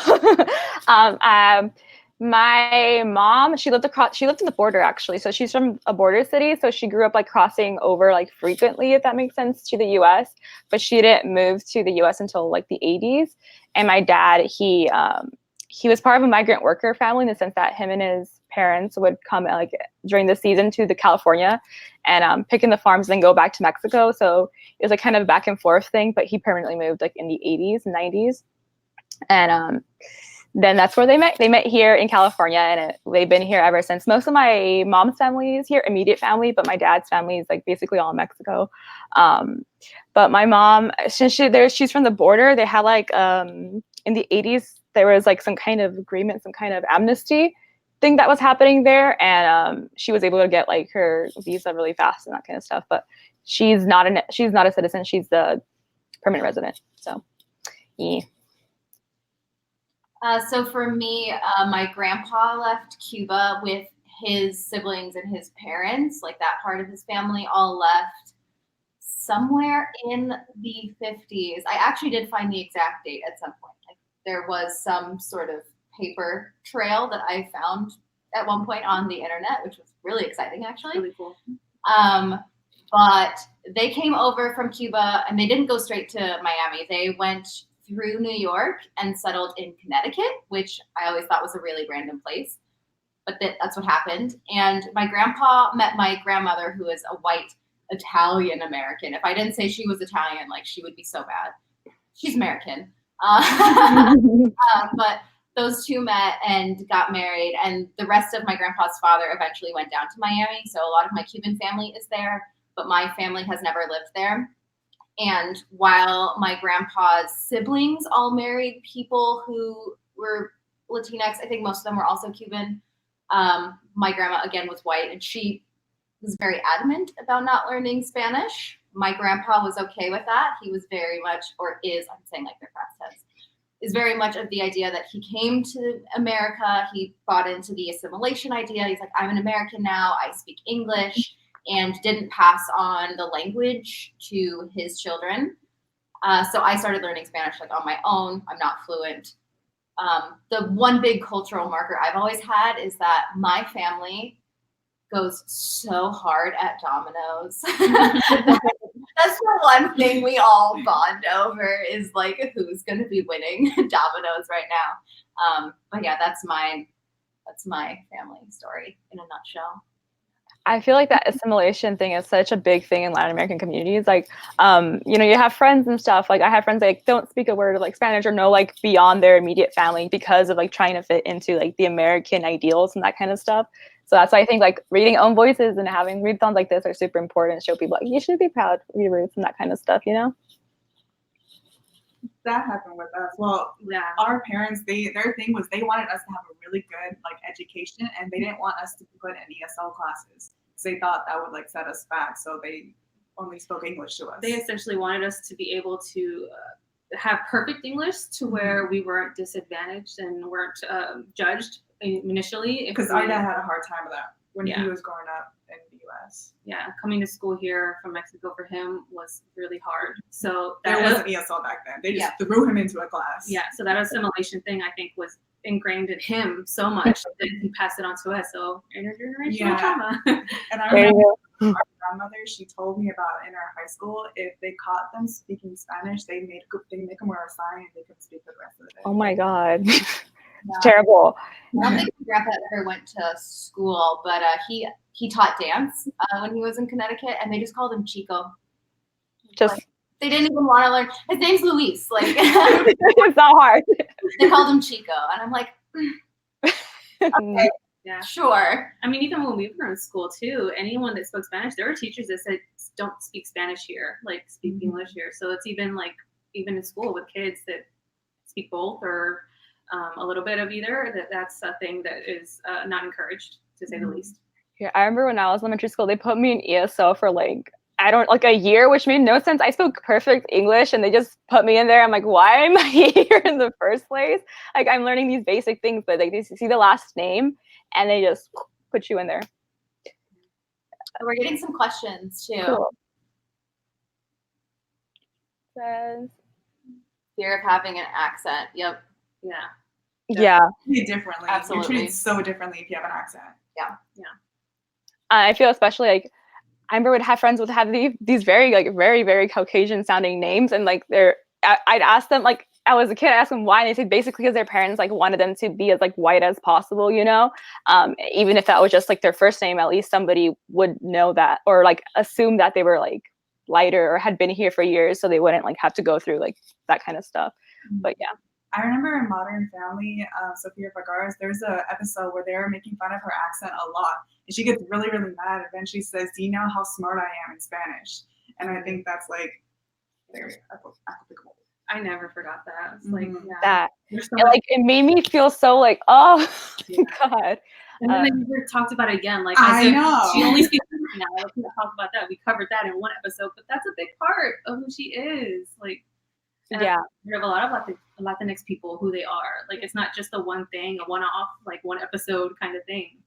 My mom, she lived in the border actually. So she's from a border city. So she grew up like crossing over like frequently, if that makes sense, to the US. But she didn't move to the US until like the 80s. And my dad, he was part of a migrant worker family in the sense that him and his parents would come like during the season to the California and pick in the farms and then go back to Mexico. So it was like kind of a back and forth thing, but he permanently moved like in the 80s and 90s. And then that's where they met. They met here in California, and they've been here ever since. Most of my mom's family is here, immediate family, but my dad's family is like basically all in Mexico. But my mom, since she's from the border, they had like in the 80s, there was like some kind of agreement, some kind of amnesty thing that was happening there, and she was able to get like her visa really fast and that kind of stuff. But she's not a citizen. She's the permanent resident. So, yeah. So for me, my grandpa left Cuba with his siblings and his parents, like that part of his family all left somewhere in the 50s. I actually did find the exact date at some point. Like there was some sort of paper trail that I found at one point on the internet, which was really exciting actually. Really cool. But they came over from Cuba and they didn't go straight to Miami. They went through New York and settled in Connecticut, which I always thought was a really random place, but that's what happened. And my grandpa met my grandmother, who is a white Italian American. If I didn't say she was Italian, like she would be so bad. She's American. But those two met and got married, and the rest of my grandpa's father eventually went down to Miami. So a lot of my Cuban family is there, but my family has never lived there. And while my grandpa's siblings all married people who were Latinx, I think most of them were also Cuban. My grandma, again, was white, and she was very adamant about not learning Spanish. My grandpa was okay with that. He was very much, or is, I'm saying like they're past tense, is very much of the idea that he came to America. He bought into the assimilation idea. He's like, I'm an American now. I speak English. And didn't pass on the language to his children. So I started learning Spanish like on my own. I'm not fluent. The one big cultural marker I've always had is that my family goes so hard at dominoes. That's the one thing we all bond over is like who's gonna be winning dominoes right now. But yeah, that's my family story in a nutshell. I feel like that assimilation thing is such a big thing in Latin American communities. Like, you know, you have friends and stuff. Like, I have friends that like, don't speak a word of like Spanish or know like beyond their immediate family because of like trying to fit into like the American ideals and that kind of stuff. So that's why I think like reading own voices and having readathons like this are super important to show people like you should be proud of your roots and that kind of stuff, you know? That happened with us. Well, Yeah. our parents, their thing was they wanted us to have a really good like education, and they didn't want us to put in ESL classes because they thought that would like set us back. So they only spoke English to us. They essentially wanted us to be able to have perfect English to where we weren't disadvantaged and weren't judged initially. Because our dad had a hard time with that when Yeah. he was growing up in the U.S. Yeah, coming to school here from Mexico for him was really hard. So There that wasn't ESL back then. They just threw him into a class. yeah, so that assimilation thing I think was ingrained in him so much that he passed it on to us. So intergenerational trauma. And I There you remember go. our grandmother, she told me about in our high school, if they caught them speaking Spanish, they make them wear a sign and they couldn't speak for the rest of the day. Oh my God. Terrible. I don't think my grandpa ever went to school, but he taught dance when he was in Connecticut, and they just called him Chico. Just Like, they didn't even want to learn. His name's Luis. Like it's not hard. they called him Chico, and I'm like, okay, Yeah. sure. I mean, even when we were in school too, anyone that spoke Spanish, there were teachers that said, don't speak Spanish here, like speak English here. So it's even in school with kids that speak both or a little bit of either, that's a thing that is not encouraged, to say the least. Yeah, I remember when I was in elementary school, they put me in ESL for like a year, which made no sense. I spoke perfect English and they just put me in there. I'm like, why am I here in the first place? Like I'm learning these basic things, but like they see the last name and they just put you in there. We're getting some questions too. Cool. Says, Fear of having an accent. Yep. Yeah. yeah. Treated differently. Absolutely. You're treated so differently if you have an accent. Yeah. I feel especially like I remember would have friends would have these very like very very Caucasian sounding names, and like I'd ask them, like I was a kid, I asked them why, and they said basically because their parents like wanted them to be as like white as possible, you know, even if that was just like their first name, at least somebody would know that or like assume that they were like lighter or had been here for years, so they wouldn't like have to go through like that kind of stuff. But yeah. I remember in Modern Family, Sofia Vergara's, there's an episode where they're making fun of her accent a lot. And she gets really, really mad. And then she says, do you know how smart I am in Spanish? And I think that's like very applicable. I never forgot that. It's like, yeah. That There's so and, like it made me feel so like, oh God. And then they never talked about it again. Like I said, know. she only speaks now. Let's not talk about that. We covered that in one episode, but that's a big part of who she is. Like, Yeah. We have a lot of Latinx people who they are. Like, it's not just a one thing, a one-off, like one episode kind of thing.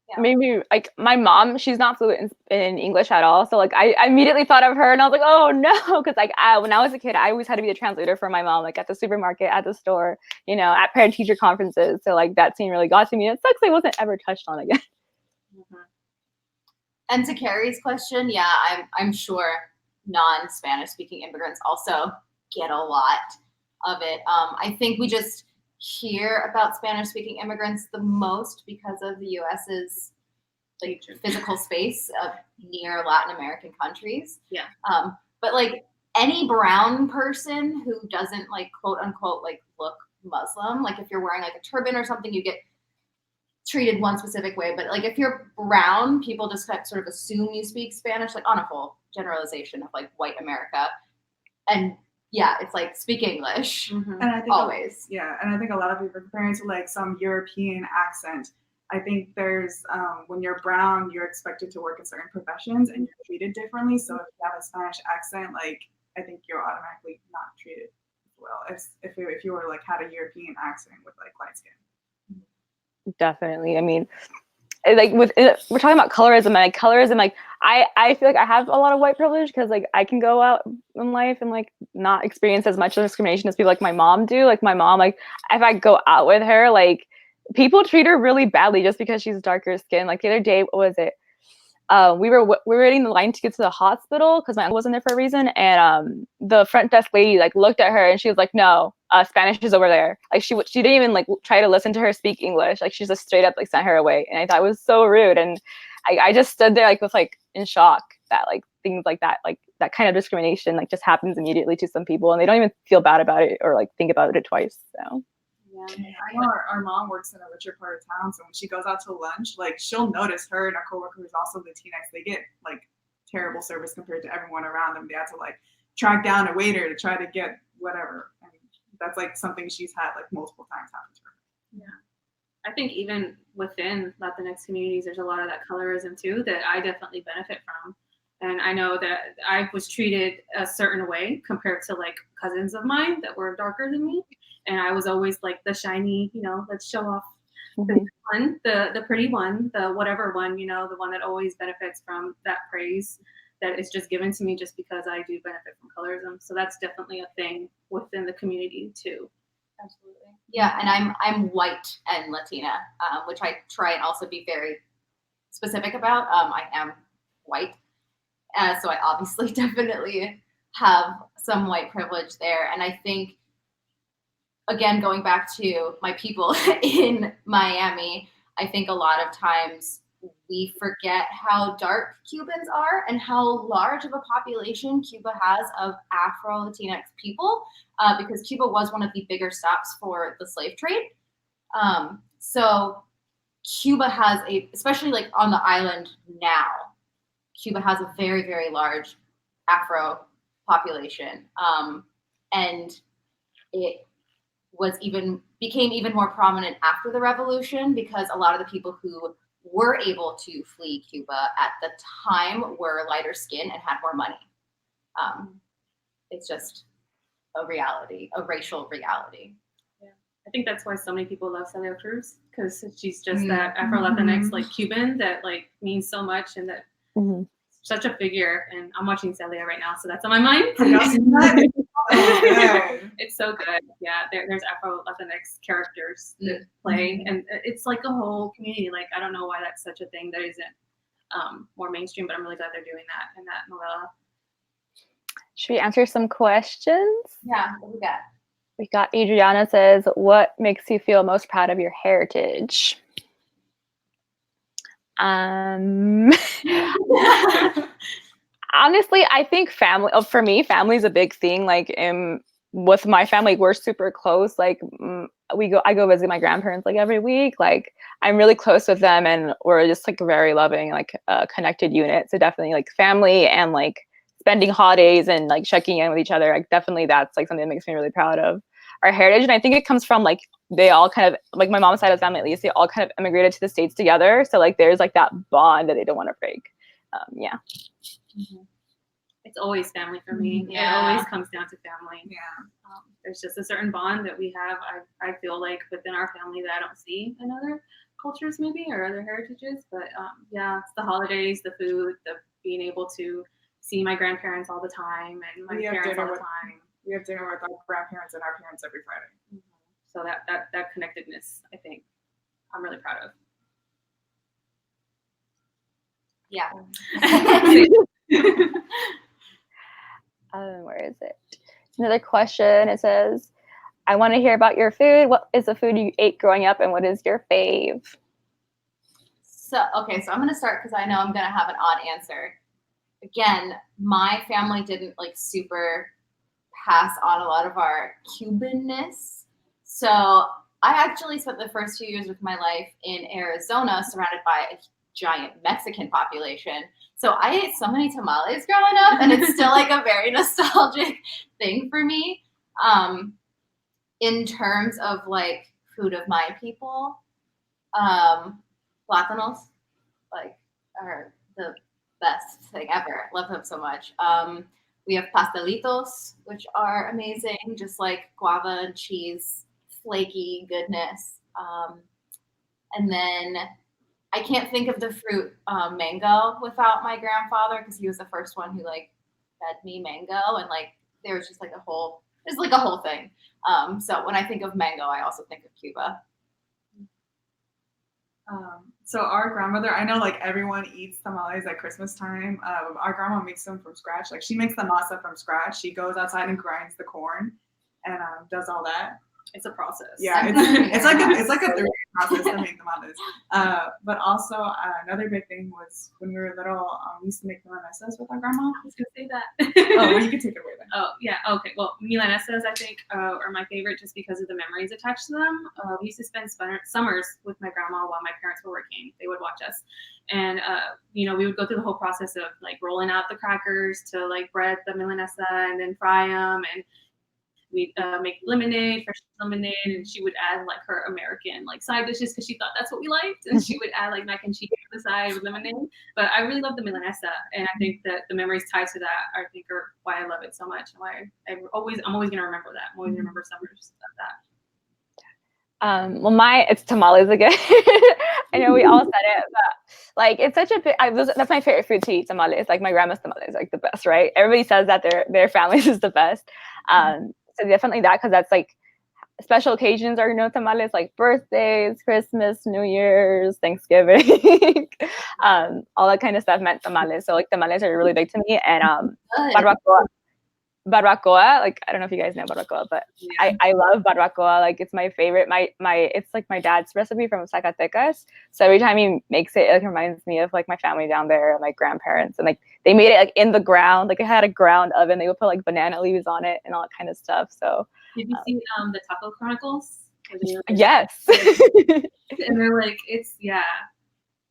Yeah. Maybe like my mom, she's not fluent in English at all. So like I immediately thought of her and I was like, oh no. Cause like when I was a kid, I always had to be the translator for my mom, like at the supermarket, at the store, you know, at parent teacher conferences. So like that scene really got to me. It sucks it wasn't ever touched on again. Mm-hmm. And to Carrie's question, yeah, I'm sure non-Spanish speaking immigrants also get a lot of it. I think we just hear about Spanish speaking immigrants the most because of the US's like physical space near Latin American countries. Yeah. But like any brown person who doesn't like quote unquote like look Muslim, like if you're wearing like a turban or something, you get treated one specific way. But like if you're brown, people just sort of assume you speak Spanish, like on a full generalization of like white America. And yeah, it's like speak English. Mm-hmm. And I think always. And I think a lot of people are comparing to like some European accent. I think there's when you're brown, you're expected to work in certain professions and you're treated differently. So if you have a Spanish accent, like I think you're automatically not treated well if you were like had a European accent with like light skin. Definitely. I mean, like we're talking about colorism, and like colorism, like I feel like I have a lot of white privilege because like I can go out in life and like not experience as much discrimination as people like my mom do. Like my mom, like if I go out with her, like people treat her really badly just because she's darker skin. Like the other day, what was it? We were waiting in the line to get to the hospital because my uncle wasn't there for a reason, and the front desk lady like looked at her and she was like, "No, Spanish is over there." Like she didn't even like try to listen to her speak English. Like she just straight up like sent her away, and I thought it was so rude. And I just stood there like with like in shock that like things like that, like that kind of discrimination like just happens immediately to some people, and they don't even feel bad about it or like think about it twice. So. Yeah, I know our mom works in a richer part of town, so when she goes out to lunch, like she'll notice her and a coworker who's also Latinx, they get like terrible service compared to everyone around them. They have to like track down a waiter to try to get whatever. And that's like something she's had like multiple times happen to her. Yeah. I think even within Latinx communities, there's a lot of that colorism too that I definitely benefit from. And I know that I was treated a certain way compared to like cousins of mine that were darker than me. And I was always like the shiny, let's show off the one, the pretty one, the whatever one, the one that always benefits from that praise that is just given to me just because I do benefit from colorism. So that's definitely a thing within the community too. Absolutely. Yeah, and I'm white and Latina, which I try and also be very specific about. I am white, so I obviously definitely have some white privilege there, and I think. Again, going back to my people in Miami, I think a lot of times we forget how dark Cubans are and how large of a population Cuba has of Afro-Latinx people, because Cuba was one of the bigger stops for the slave trade. So Cuba has especially like on the island now, Cuba has a very, very large Afro population. And it became even more prominent after the revolution because a lot of the people who were able to flee Cuba at the time were lighter skin and had more money. It's just a reality, a racial reality. Yeah, I think that's why so many people love Celia Cruz, because she's just that Afro-Latinx like Cuban that like means so much, and that such a figure. And I'm watching Celia right now, so that's on my mind. It's so good. Yeah, there's Afro-Latinx characters that play, and it's like a whole community. Like I don't know why that's such a thing that isn't more mainstream, but I'm really glad they're doing that in that novella. Should we answer some questions? Yeah, what we got? We got Adriana says, "What makes you feel most proud of your heritage?" Honestly, I think family, for me, family is a big thing. Like with my family, we're super close. Like I go visit my grandparents like every week. Like I'm really close with them, and we're just like very loving, like a connected unit. So definitely like family and like spending holidays and like checking in with each other. Like definitely that's like something that makes me really proud of our heritage. And I think it comes from like they all kind of like my mom's side of the family, at least they all kind of immigrated to the States together. So like there's like that bond that they don't want to break. Yeah. It's always family for me. Yeah. It always comes down to family. Yeah. There's just a certain bond that we have. I feel like within our family that I don't see in other cultures maybe or other heritages. But yeah, it's the holidays, the food, the being able to see my grandparents all the time and my parents all the time. We have dinner with our grandparents and our parents every Friday. So that connectedness, I think, I'm really proud of. Yeah. Where is it? Another question. It says, "I want to hear about your food. What is the food you ate growing up, and what is your fave?" So I'm going to start because I know I'm going to have an odd answer. Again, my family didn't like super pass on a lot of our Cubanness. So I actually spent the first 2 years of my life in Arizona surrounded by a giant Mexican population. So I ate so many tamales growing up, and it's still like a very nostalgic thing for me. In terms of like food of my people, Latinos like are the best thing ever. Love them so much. We have pastelitos, which are amazing, just like guava and cheese, flaky goodness. And then I can't think of the fruit mango without my grandfather, because he was the first one who like fed me mango, and like there was just like a whole thing. So when I think of mango, I also think of Cuba. So our grandmother, I know like everyone eats tamales at Christmas time. Our grandma makes them from scratch. Like she makes the masa from scratch. She goes outside and grinds the corn and does all that. It's a process. Yeah, it's like a 3-day process to make tamales. But also another big thing was when we were little, we used to make milanesas with our grandma. I was gonna say that. Oh, well, you can take it away then. Oh yeah, okay. Well, milanesas I think are my favorite just because of the memories attached to them. We used to spend summers with my grandma while my parents were working. They would watch us, and we would go through the whole process of like rolling out the crackers to like bread the milanesa and then fry them, and we'd make lemonade, fresh lemonade, and she would add like her American like side dishes because she thought that's what we liked, and she would add like mac and cheese to the side with lemonade. But I really love the milanesa, and I think that the memories tied to that I think are why I love it so much, and why I'm always gonna remember that. I'm always gonna remember summers of that. Well, it's tamales again. I know we all said it, but like it's such a big. That's my favorite food to eat. Tamales, like my grandma's tamales, like the best, right? Everybody says that their families is the best. So definitely that, because that's like special occasions are tamales, like birthdays, Christmas, New Year's, Thanksgiving, all that kind of stuff meant tamales. So like tamales are really big to me, and barbacoa, like I don't know if you guys know barbacoa, but yeah. I love barbacoa. Like it's my favorite. It's like my dad's recipe from Zacatecas. So every time he makes it, it reminds me of like my family down there and my grandparents. And like they made it like in the ground. Like it had a ground oven. They would put like banana leaves on it and all that kind of stuff. So did you see the Taco Chronicles? Yes. And they're like,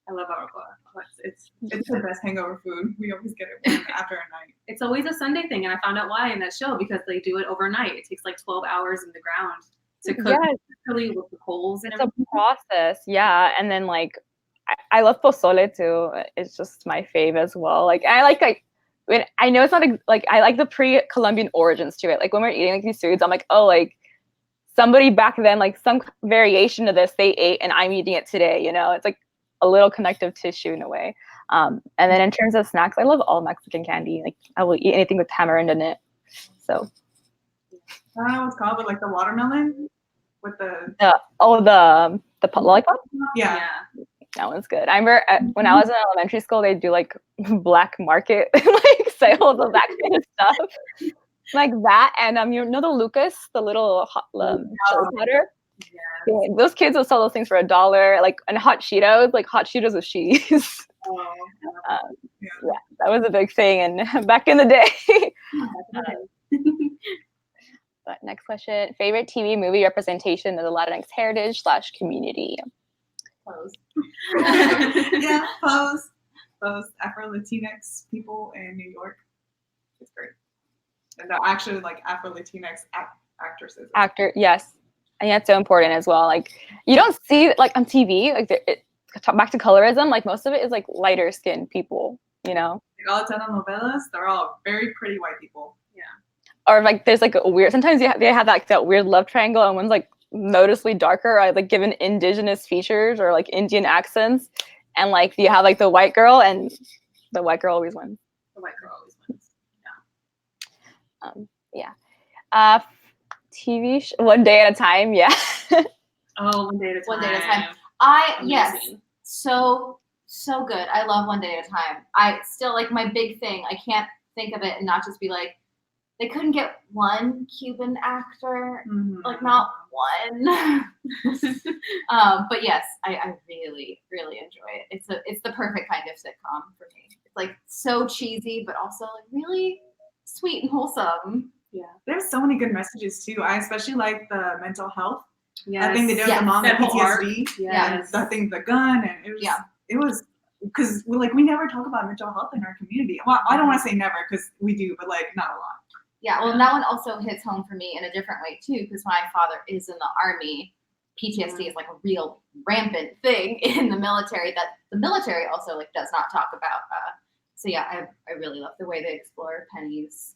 I love barbacoa. It's the best hangover food. We always get it after a night. It's always a Sunday thing, and I found out why in that show, because they do it overnight. It takes like 12 hours in the ground to cook, really with the coals and everything. It's a process, yeah. And then like I love pozole too. It's just my fave as well. Like I like when I know it's not like I like the pre-Columbian origins to it. Like when we're eating like these foods, I'm like, oh, like somebody back then, like some variation of this they ate, and I'm eating it today. It's like a little connective tissue in a way. And then in terms of snacks, I love all Mexican candy. Like I will eat anything with tamarind in it. So I don't know what's called, but like the watermelon with the lollipop. Yeah. That one's good. I remember when I was in elementary school, they do like black market like sales of that kind of stuff, like that. And the Lucas, the little chili powder. Yeah, those kids will sell those things for $1. Like, and hot Cheetos with cheese. Yeah, that was a big thing, and back in the day. But next question: favorite TV movie representation of the Latinx heritage / community? Pose. Yeah, Pose. Afro-Latinx people in New York. It's great. And they're actually like Afro-Latinx actresses. Yes. I think that's so important as well. Like you don't see it like on TV. Like back to colorism. Like most of it is like lighter skinned people. Like all the telenovelas, they're all very pretty white people. Yeah. Or like there's like a weird. Sometimes they have like that weird love triangle, and one's like noticeably darker, or like given indigenous features or like Indian accents, and like you have like the white girl, and the white girl always wins. The white girl always wins. Yeah. TV One Day at a Time. Yeah. Oh, One Day at a Time. One Day at a Time. Yes. So good. I love One Day at a Time. I still like my big thing. I can't think of it and not just be like, they couldn't get one Cuban actor, like not one. But yes, I really, really enjoy it. It's the perfect kind of sitcom for me. It's like so cheesy, but also like really sweet and wholesome. Yeah, there's so many good messages too. I especially like the mental health. Yes. I think they did with the mom, the PTSD. Yes. And I think the gun, and it was because like we never talk about mental health in our community. Well, I don't want to say never because we do, but like not a lot. Yeah, well, that one also hits home for me in a different way too, because my father is in the Army. PTSD is like a real rampant thing in the military that the military also like does not talk about. So yeah, I really love the way they explore Penny's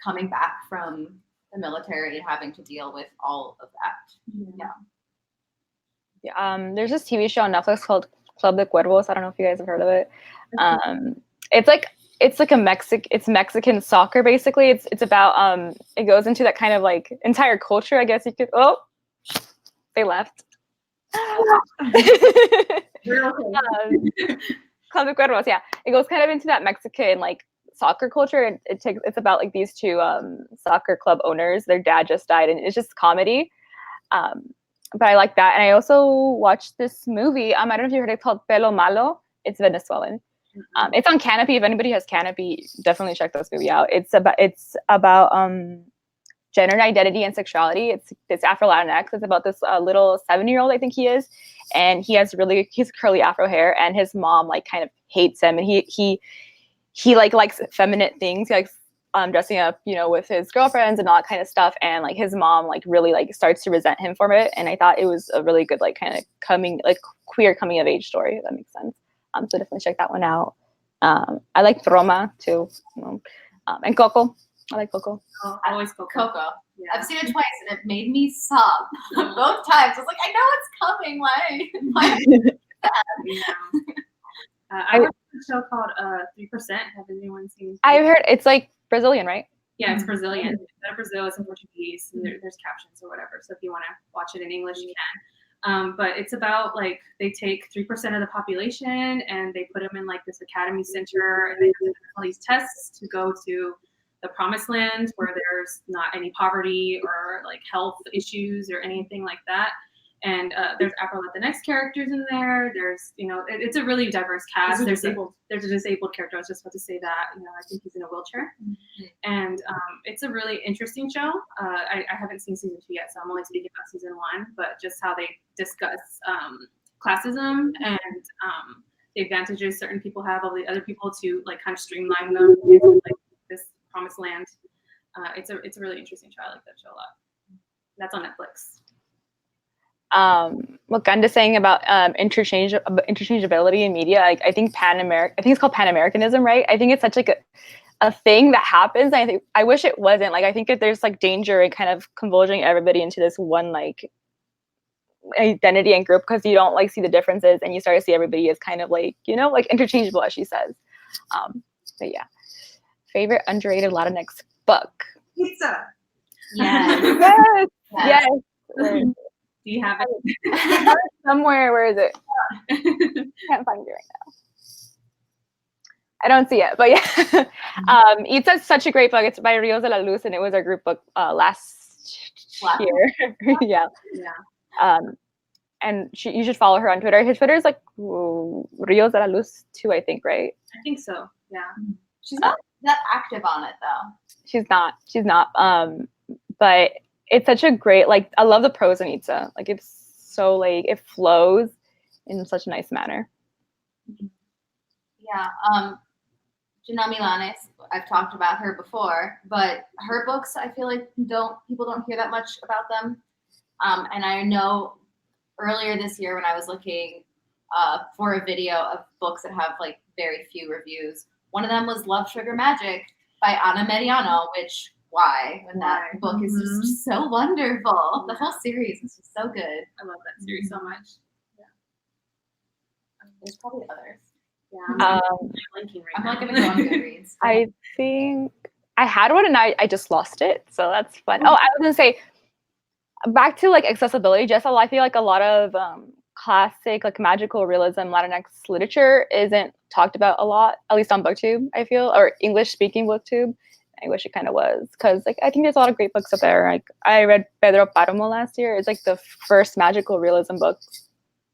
coming back from the military and having to deal with all of that. Yeah. There's this TV show on Netflix called Club de Cuervos. I don't know if you guys have heard of it. It's like it's Mexican soccer basically. It's about it goes into that kind of like entire culture, I guess you could. Oh, they left. Club de Cuervos, yeah. It goes kind of into that Mexican like soccer culture, and it's about like these two soccer club owners. Their dad just died, and it's just comedy. But I like that, and I also watched this movie. I don't know if you heard it, called Pelo Malo. It's Venezuelan. It's on Canopy. If anybody has Canopy, definitely check this movie out. It's about gender identity and sexuality. It's Afro-Latinx. It's about this little 7-year-old, I think he is, and he's curly Afro hair, and his mom like kind of hates him, and he like likes feminine things. He likes dressing up, you know, with his girlfriends and all that kind of stuff, and like his mom like really like starts to resent him for it. And I thought it was a really good like kind of queer coming of age story, if that makes sense. So definitely check that one out. I like Roma too, you know. And Coco. I like Coco. Oh, always Coco. Coco. Yeah. I've seen it twice and it made me sob both times. I was like, I know it's coming. Why? I watched a show called 3%. Have anyone seen? I've heard it's like Brazilian, right? Yeah, it's Brazilian. It's out of Brazil. It's in Portuguese. And there's captions or whatever. So if you want to watch it in English, you can. But it's about like they take 3% of the population and they put them in like this academy center, and they have all these tests to go to the promised land where there's not any poverty or like health issues or anything like that. And there's Afro-Latinx characters in there. There's, you know, it's a really diverse cast. There's a disabled character. I was just about to say that. You know, I think he's in a wheelchair. And it's a really interesting show. I haven't seen season 2 yet, so I'm only speaking about season 1. But just how they discuss classism and the advantages certain people have over the other people to like kind of streamline them into like this promised land. It's a really interesting show. I like that show a lot. That's on Netflix. What Ganda's saying about interchangeability in media, I think it's called Pan-Americanism, right? I think it's such like a thing that happens. I wish it wasn't. Like I think that there's like danger in kind of convulsing everybody into this one like identity and group, because you don't like see the differences and you start to see everybody as kind of like, you know, like interchangeable, as she says. But yeah, favorite underrated Latinx book. Pizza. Yes. Yes. Do you have it? Somewhere. Where is it? Can't find it right now. I don't see it, but yeah. It's such a great book. It's by Rios de la Luz, and it was our group book last year. Yeah. And you should follow her on Twitter. Her Twitter is like Rios de la Luz too, I think, right? I think so. Yeah. She's not that active on it though. She's not. But it's such a great, like, I love the prose in Itza. Like, it's so, like, it flows in such a nice manner. Yeah. Janelle Milanes, I've talked about her before, but her books, I feel like people don't hear that much about them. And I know earlier this year when I was looking for a video of books that have, like, very few reviews, one of them was Love, Sugar, Magic by Ana Mediano, which... when that book is just so wonderful. The whole series is just so good. I love that series so much. Yeah. There's probably others. Yeah. I'm blinking right now. I'm not gonna go on Goodreads. I think I had one and I just lost it, so that's fun. Oh, I was gonna say back to like accessibility. Jessel, I feel like a lot of classic like magical realism Latinx literature isn't talked about a lot, at least on BookTube. I feel, or English speaking BookTube. I wish it kind of was, because like I think there's a lot of great books up there. Like I read Pedro Páramo last year. It's like the first magical realism book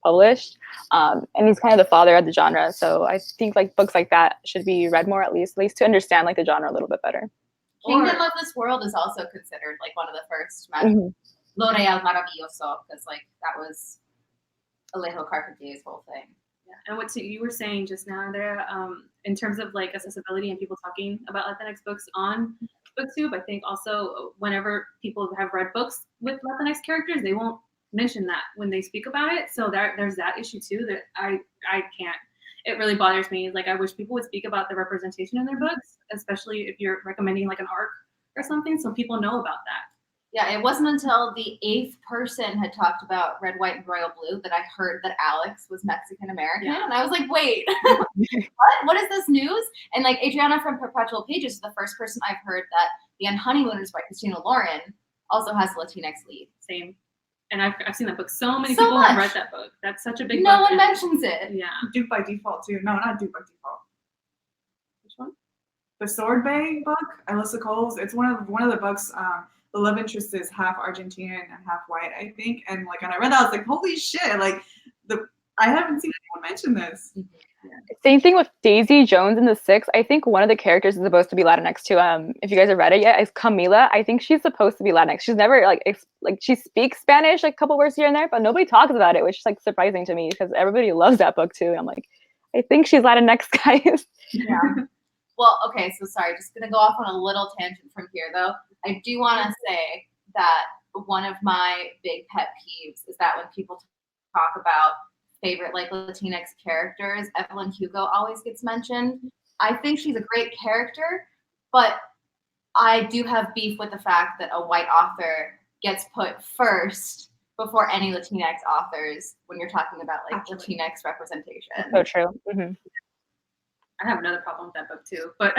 published, and he's kind of the father of the genre. So I think like books like that should be read more, at least to understand like the genre a little bit better. Kingdom of This World is also considered like one of the first magical. L'Oreal Maravilloso, because like that was Alejo Carpentier's whole thing. Yeah. And what you were saying just now there, in terms of like accessibility and people talking about Latinx books on BookTube, I think also whenever people have read books with Latinx characters, they won't mention that when they speak about it. So there's that issue too that I can't. It really bothers me. Like I wish people would speak about the representation in their books, especially if you're recommending like an arc or something, so people know about that. Yeah, it wasn't until the 8th person had talked about red, white, and royal blue that I heard that Alex was Mexican American. Yeah. And I was like, wait, what is this news? And like Adriana from Perpetual Pages is the first person I've heard that The Honeymooners by Christina Lauren also has a Latinx lead. Same. And I've seen that book. So many So people have much. read that book. That's such a big book. No one and- mentions it. Yeah. Duke by Default too. No, not Duke by Default. Which one? The Sword Bay book, Alyssa Cole's. It's one of the books. The love interest is half Argentinian and half white, I think. And like when I read that, I was like, holy shit! Like I haven't seen anyone mention this. Same thing with Daisy Jones in the Six. I think one of the characters is supposed to be Latinx too. If you guys have read it yet, is Camila. I think she's supposed to be Latinx. She's never like she speaks Spanish, like a couple words here and there, but nobody talks about it, which is like surprising to me because everybody loves that book too. And I'm like, I think she's Latinx, guys. Yeah. Well, okay, so sorry, just gonna go off on a little tangent from here though. I do want to say that one of my big pet peeves is that when people talk about favorite like Latinx characters, Evelyn Hugo always gets mentioned. I think she's a great character, but I do have beef with the fact that a white author gets put first before any Latinx authors when you're talking about like Actually. Latinx representation. So true. Mm-hmm. I have another problem with that book too. But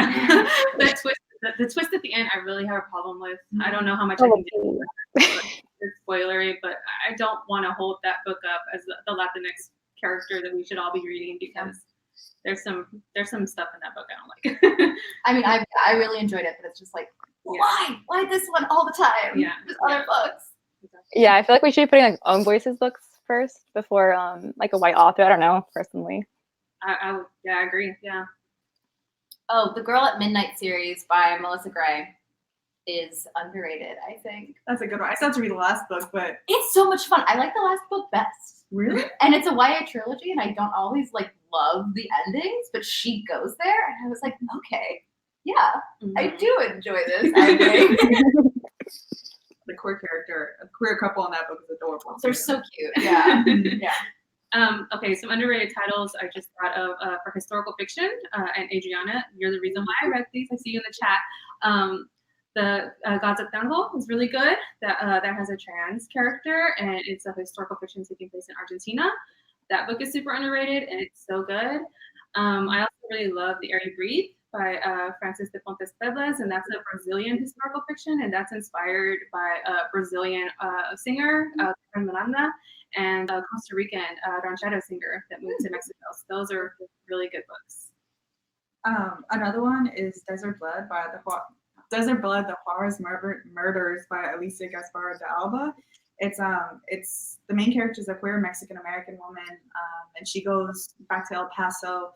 the twist at the end, I really have a problem with. I don't know how much I can do. It's spoilery, but I don't want to hold that book up as the Latinx character that we should all be reading because there's some stuff in that book I don't like. I mean, I really enjoyed it, but it's just like, why this one all the time? Yeah. There's other books. Yeah, I feel like we should be putting like own voices books first before like a white author. I don't know, personally. I agree. Yeah. Oh, the Girl at Midnight series by Melissa Gray is underrated, I think. That's a good one. I still have to read the last book, but It's so much fun. I like the last book best. really? And it's a YA trilogy, and I don't always like love the endings, but she goes there, and I was like, okay, yeah, I do enjoy this ending. The queer couple in that book is adorable. They're so cute. Yeah. Yeah. Okay, some underrated titles I just thought of for historical fiction. And Adriana, you're the reason why I read these. I see you in the chat. The Gods of Tango is really good. That has a trans character, and it's a historical fiction taking place in Argentina. That book is super underrated, and it's so good. I also really love The Air You Breathe by Francis de Pontes Pebles, and that's a Brazilian historical fiction, and that's inspired by a Brazilian singer, Miranda, and a Costa Rican ranchero singer that moved to Mexico. So those are really good books. Another one is Desert Blood, The Juarez Murders by Alicia Gaspar de Alba. It's the main character is a queer Mexican American woman, and she goes back to El Paso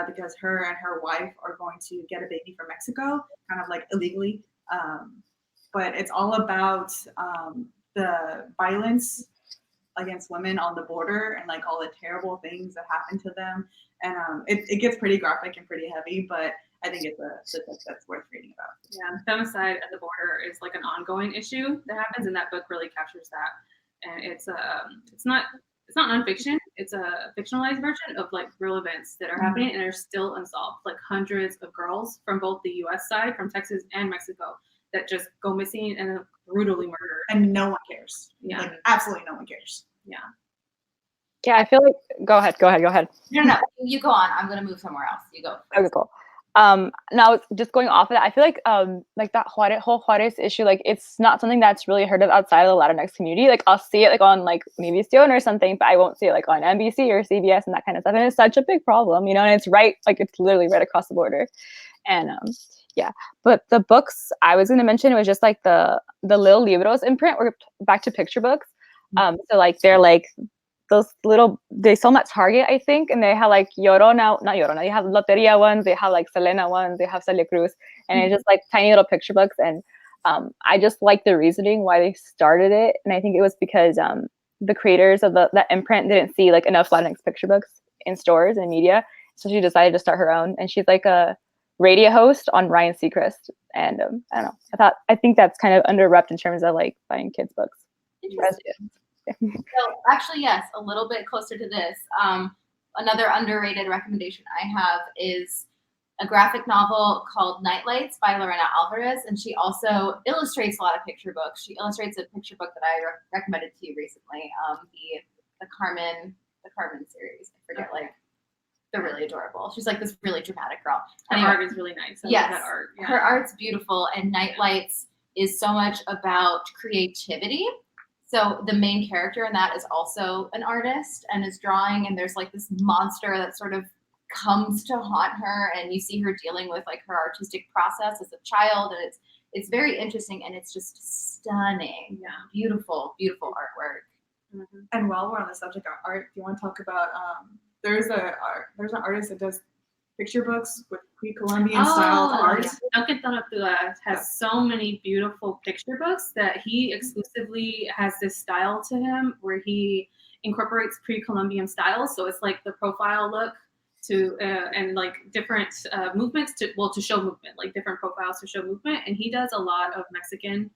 because her and her wife are going to get a baby from Mexico, kind of like illegally. But it's all about the violence against women on the border and like all the terrible things that happen to them. And it gets pretty graphic and pretty heavy, but I think it's a book that's worth reading about. Yeah, femicide at the border is like an ongoing issue that happens, and that book really captures that. And it's not nonfiction; it's a fictionalized version of like real events that are happening, and they're still unsolved. Like hundreds of girls from both the U.S. side, from Texas and Mexico, that just go missing and brutally murdered. And no one cares. Yeah. Like, absolutely no one cares. Yeah. Yeah, I feel like go ahead. No, you go on. I'm gonna move somewhere else. You go. Okay, cool. Now just going off of that, I feel like that whole Juarez issue, like it's not something that's really heard of outside of the Latinx community. Like I'll see it like on like Univision or something, but I won't see it like on NBC or CBS and that kind of stuff. And it's such a big problem, you know, and it's literally right across the border. And yeah, but the books I was gonna mention was just like the Lil Libros imprint. We're back to picture books. So like they're like those little, they sell them at Target, I think, and they have like not Llorona, they have Loteria ones, they have like Selena ones, they have Celia Cruz, and it's just like tiny little picture books. And I just like the reasoning why they started it, and I think it was because the creators of that imprint didn't see like enough Latinx picture books in stores and media, so she decided to start her own, and she's like a radio host on Ryan Seacrest. And I don't know, I think that's kind of underrepresented in terms of like buying kids books. So actually, yes, a little bit closer to this. Another underrated recommendation I have is a graphic novel called Nightlights by Lorena Alvarez, and she also illustrates a lot of picture books. She illustrates a picture book that I recommended to you recently, the Carmen series. I forget, like, they're really adorable. She's like this really dramatic girl. Her art is really nice. I love that art. Yeah. Her art's beautiful, and Nightlights is so much about creativity. So the main character in that is also an artist and is drawing, and there's like this monster that sort of comes to haunt her, and you see her dealing with like her artistic process as a child, and it's very interesting, and it's just stunning. Yeah, beautiful artwork. Mm-hmm. And while we're on the subject of art, do you want to talk about there's an artist that does picture books with pre-Columbian style art. Alexandra Villasante has so many beautiful picture books that he exclusively has this style to him where he incorporates pre-Columbian styles. So it's like the profile look to and like different movements to show movement, like different profiles to show movement. And he does a lot of Mexican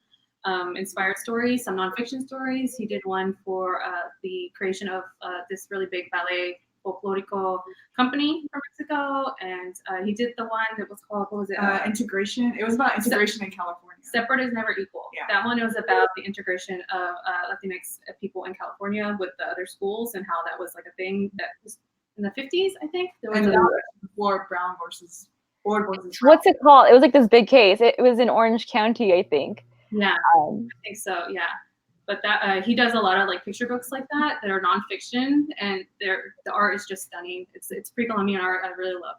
inspired stories, some nonfiction stories. He did one for the creation of this really big ballet folklorico company from Mexico, and he did the one that was called, what was it? Integration. It was about integration in California. Separate is never equal. Yeah. That one was about the integration of Latinx people in California with the other schools and how that was like a thing that was in the 50s, I think. There was before Brown versus Ford versus Brown. What's it called? It was like this big case. It was in Orange County, I think. Yeah, I think so. Yeah. But that he does a lot of like picture books like that are nonfiction, and the art is just stunning. It's pre-Columbian art. I really love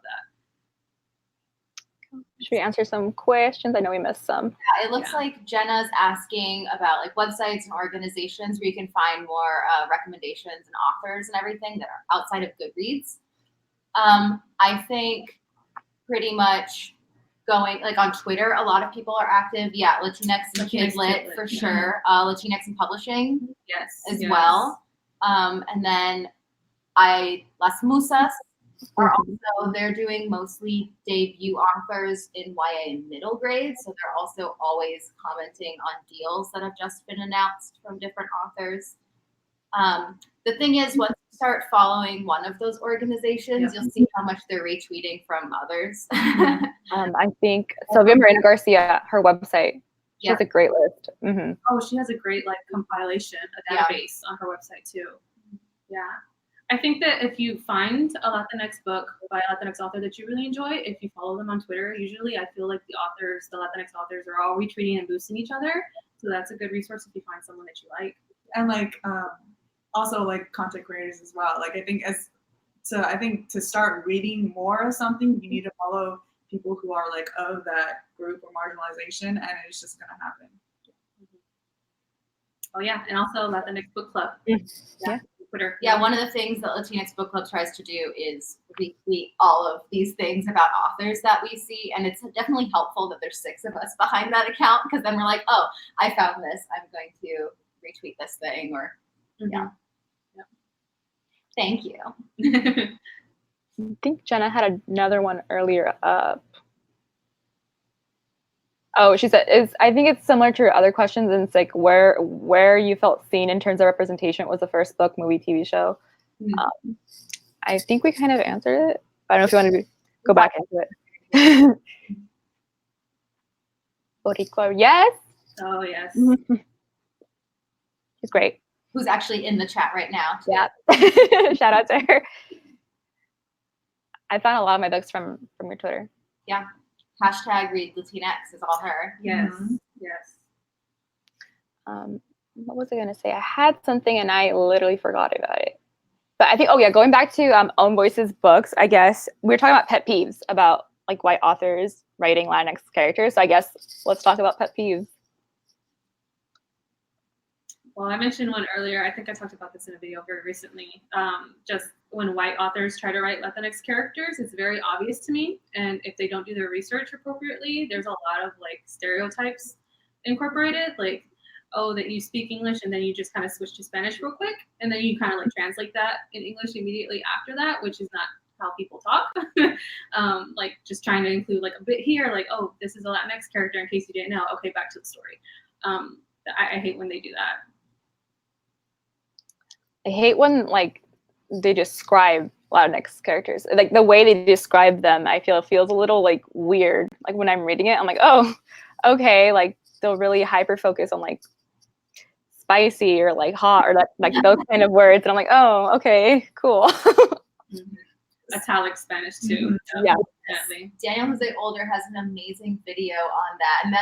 that. Should we answer some questions? I know we missed some. Yeah, it looks like Jenna's asking about like websites and organizations where you can find more recommendations and authors and everything that are outside of Goodreads. I think pretty much going like on Twitter, a lot of people are active. Yeah, Latinx and Kidlit for sure. Latinx and Publishing, as well. And then Las Musas are also, they're doing mostly debut authors in YA and middle grade, so they're also always commenting on deals that have just been announced from different authors. The thing is, once you start following one of those organizations, you'll see how much they're retweeting from others. I think Sylvia Moreno Garcia, her website, she has a great list. Mm-hmm. Oh, she has a great like compilation, a database on her website too. Yeah. I think that if you find a Latinx book by a Latinx author that you really enjoy, if you follow them on Twitter, usually I feel like the Latinx authors are all retweeting and boosting each other. So that's a good resource if you find someone that you like. And like also like content creators as well. Like I think to start reading more of something, you need to follow people who are like of that group or marginalization, and it's just gonna happen. Oh yeah, and also Latinx Book Club. Yeah. Twitter. Yeah, one of the things that Latinx Book Club tries to do is retweet all of these things about authors that we see, and it's definitely helpful that there's 6 of us behind that account, because then we're like, oh, I found this, I'm going to retweet this thing, or Thank you. I think Jenna had another one earlier up. Oh, she said, I think it's similar to your other questions, and it's like where you felt seen in terms of representation. It was the first book, movie, TV show. Mm-hmm. I think we kind of answered it. I don't know if you want to go back into it. Boricua, yes. Oh, yes. She's great. Who's actually in the chat right now. Too. Yeah. Shout out to her. I found a lot of my books from your Twitter. Yeah. Hashtag read Latinx is all her. Yes. Yes. What was I going to say? I had something and I literally forgot about it. But I think, going back to Own Voices books, I guess we were talking about pet peeves about like white authors writing Latinx characters. So I guess let's talk about pet peeves. Well, I mentioned one earlier. I think I talked about this in a video very recently. Just when white authors try to write Latinx characters, it's very obvious to me. And if they don't do their research appropriately, there's a lot of like stereotypes incorporated, like, oh, that you speak English and then you just kind of switch to Spanish real quick. And then you kind of like translate that in English immediately after that, which is not how people talk. Like just trying to include like a bit here, like, oh, this is a Latinx character in case you didn't know. Okay, back to the story. I hate when they do that. I hate when like they describe Latinx characters. Like the way they describe them, I feel feels a little like weird. Like when I'm reading it, I'm like, oh, okay, like they'll really hyper focus on like spicy or like hot or like those kind of words, and I'm like, oh, okay, cool. Italic Spanish too. Yeah, Definitely. Daniel Jose Older has an amazing video on that, and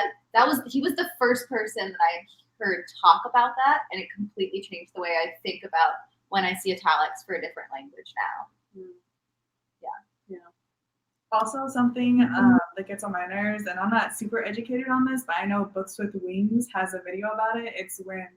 he was the first person that I heard talk about that, and it completely changed the way I think about when I see italics for a different language now. Yeah. Also, something that gets on my nerves, and I'm not super educated on this, but I know Books with Wings has a video about it. It's when